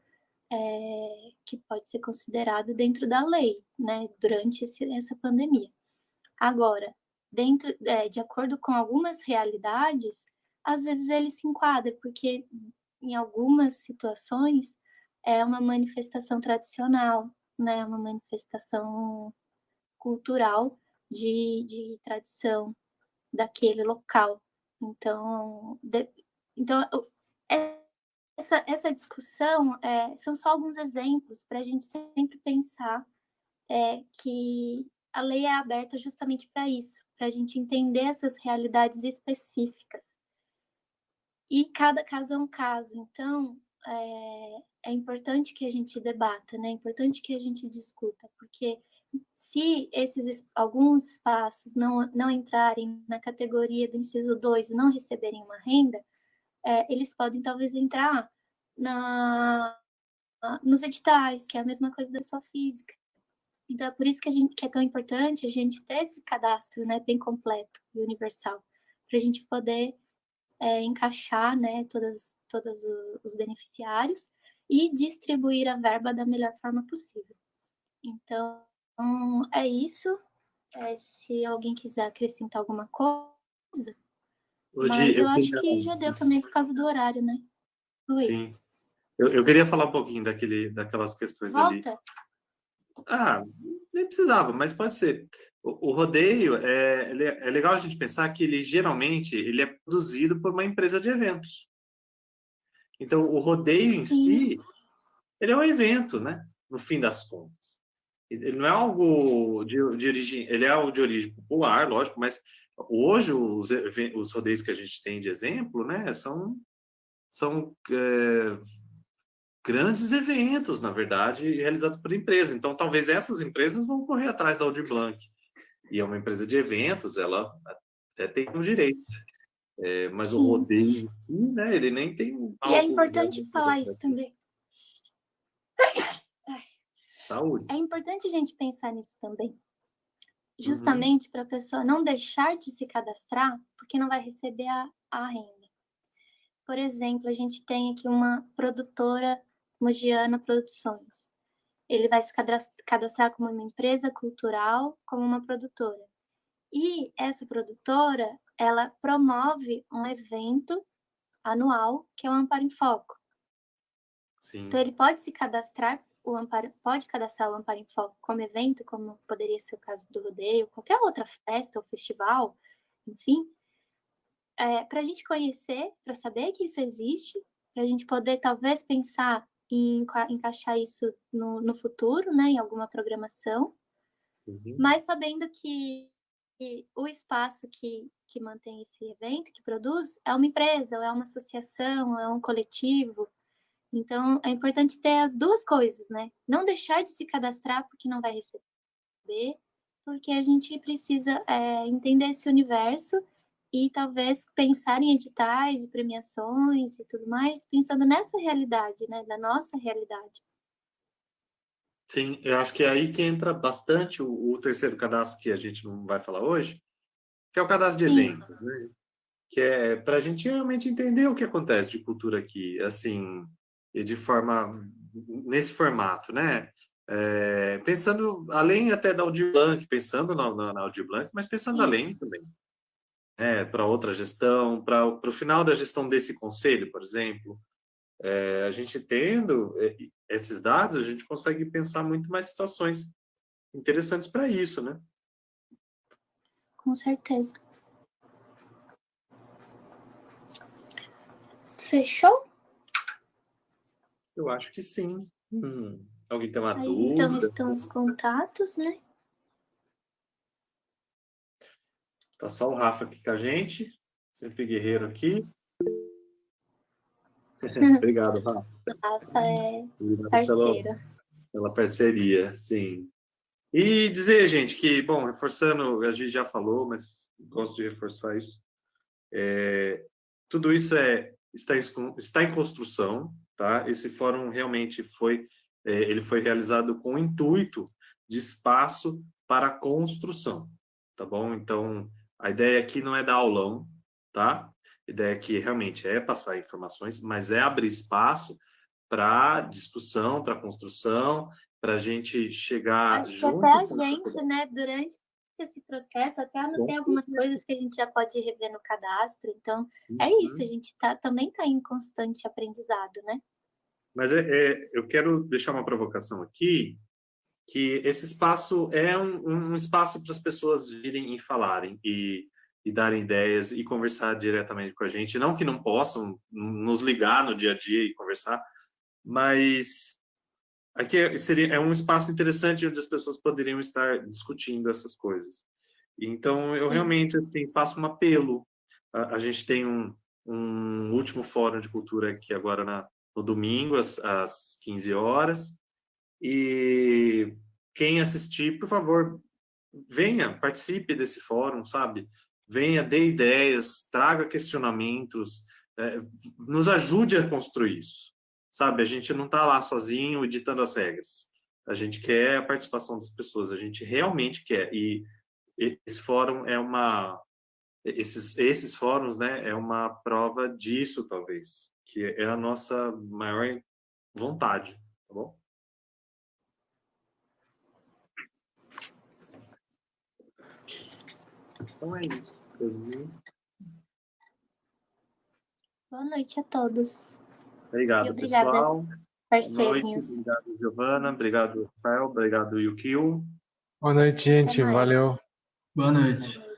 que pode ser considerado dentro da lei, né, durante essa pandemia. Agora, de acordo com algumas realidades, às vezes ele se enquadra, porque em algumas situações é uma manifestação tradicional, né, uma manifestação cultural de tradição daquele local. Então, essa discussão são só alguns exemplos para a gente sempre pensar que a lei é aberta justamente para isso, para a gente entender essas realidades específicas. E cada caso é um caso, então é importante que a gente debata, né? É importante que a gente discuta, porque se alguns espaços não entrarem na categoria do inciso 2 e não receberem uma renda, eles podem talvez entrar nos editais, que é a mesma coisa da pessoa física. Então, é por isso que é tão importante a gente ter esse cadastro, né, bem completo e universal, para a gente poder encaixar, né, todos os beneficiários e distribuir a verba da melhor forma possível. Então, Então, é isso. Se alguém quiser acrescentar alguma coisa, mas eu acho que já deu também por causa do horário, né? Oi.
Sim. Eu queria falar um pouquinho daquelas questões ali.
Volta?
Nem precisava, mas pode ser. O rodeio, é legal a gente pensar que ele geralmente ele é produzido por uma empresa de eventos. Então, o rodeio em si, ele é um evento, né? No fim das contas. Ele não é algo de origem... Ele é algo de origem popular, lógico, mas hoje os rodeios que a gente tem de exemplo, né? São grandes eventos, na verdade, realizados por empresa. Então, talvez essas empresas vão correr atrás da Aldir Blanc. E é uma empresa de eventos, ela até tem um direito. Mas
Sim.
o rodeio em si, né, ele nem tem
E é importante falar isso também.
Saúde.
É importante a gente pensar nisso também. Justamente para a pessoa não deixar de se cadastrar, porque não vai receber a renda. Por exemplo, a gente tem aqui uma produtora, Mogiana Produções. Ele vai se cadastrar como uma empresa cultural, como uma produtora. E essa produtora, ela promove um evento anual, que é o Amparo em Foco.
Sim.
Então, ele pode se cadastrar, pode cadastrar o Amparo em Foco como evento, como poderia ser o caso do rodeio, qualquer outra festa ou festival, enfim, para a gente conhecer, para saber que isso existe, para a gente poder talvez pensar em encaixar isso no futuro, né, em alguma programação, mas sabendo que o espaço que mantém esse evento, que produz, é uma empresa, ou é uma associação, ou é um coletivo. Então, é importante ter as duas coisas, né? Não deixar de se cadastrar porque não vai receber, porque a gente precisa entender esse universo e talvez pensar em editais e premiações e tudo mais, pensando nessa realidade, né? Da nossa realidade.
Sim, eu acho que é aí que entra bastante o terceiro cadastro que a gente não vai falar hoje, que é o cadastro de eventos, né? Que é para a gente realmente entender o que acontece de cultura aqui, assim, e de forma nesse formato, né? Pensando além até da Aldir Blanc, pensando na Aldir Blanc, mas pensando além também, para outra gestão, para o final da gestão desse conselho, por exemplo. A gente tendo esses dados, a gente consegue pensar muito mais situações interessantes para isso, né?
Com certeza. Fechou?
Eu acho que sim. Alguém tem uma
Aí,
dúvida?
então, estão os contatos, né?
Tá só o Rafa aqui com a gente. Sempre guerreiro aqui. Obrigado, Rafa.
Rafa é
Obrigado
parceiro.
pela parceria, sim. E dizer, gente, que, bom, reforçando, a gente já falou, mas gosto de reforçar isso. Tudo isso está em construção, tá? Esse fórum realmente ele foi realizado com o intuito de espaço para construção, tá bom? Então, a ideia aqui não é dar aulão, tá? A ideia aqui realmente é passar informações, mas é abrir espaço para discussão, para construção, para a gente chegar
Acho
junto.
que até a gente, né, durante esse processo, até anotei algumas coisas que a gente já pode rever no cadastro. Então, é isso, a gente também está em constante aprendizado, né?
Mas eu quero deixar uma provocação aqui, que esse espaço é um espaço para as pessoas virem e falarem e darem ideias e conversar diretamente com a gente. Não que não possam nos ligar no dia a dia e conversar, mas aqui é um espaço interessante onde as pessoas poderiam estar discutindo essas coisas. Então, eu realmente assim, faço um apelo. A gente tem um último fórum de cultura aqui agora no domingo, às 15 horas. E quem assistir, por favor, venha, participe desse fórum, sabe? Venha, dê ideias, traga questionamentos, nos ajude a construir isso, sabe? A gente não está lá sozinho ditando as regras. A gente quer a participação das pessoas, a gente realmente quer. E esse fórum esses fóruns, né, é uma prova disso, talvez, que é a nossa maior vontade, tá bom? Então é isso.
Boa noite a todos.
Obrigado,
E obrigada,
pessoal. Boa noite.
parceirinhos.
Obrigado, Giovana. Obrigado, Rafael. Obrigado, Yukio.
Boa noite, gente.
Até mais.
Valeu.
Boa noite.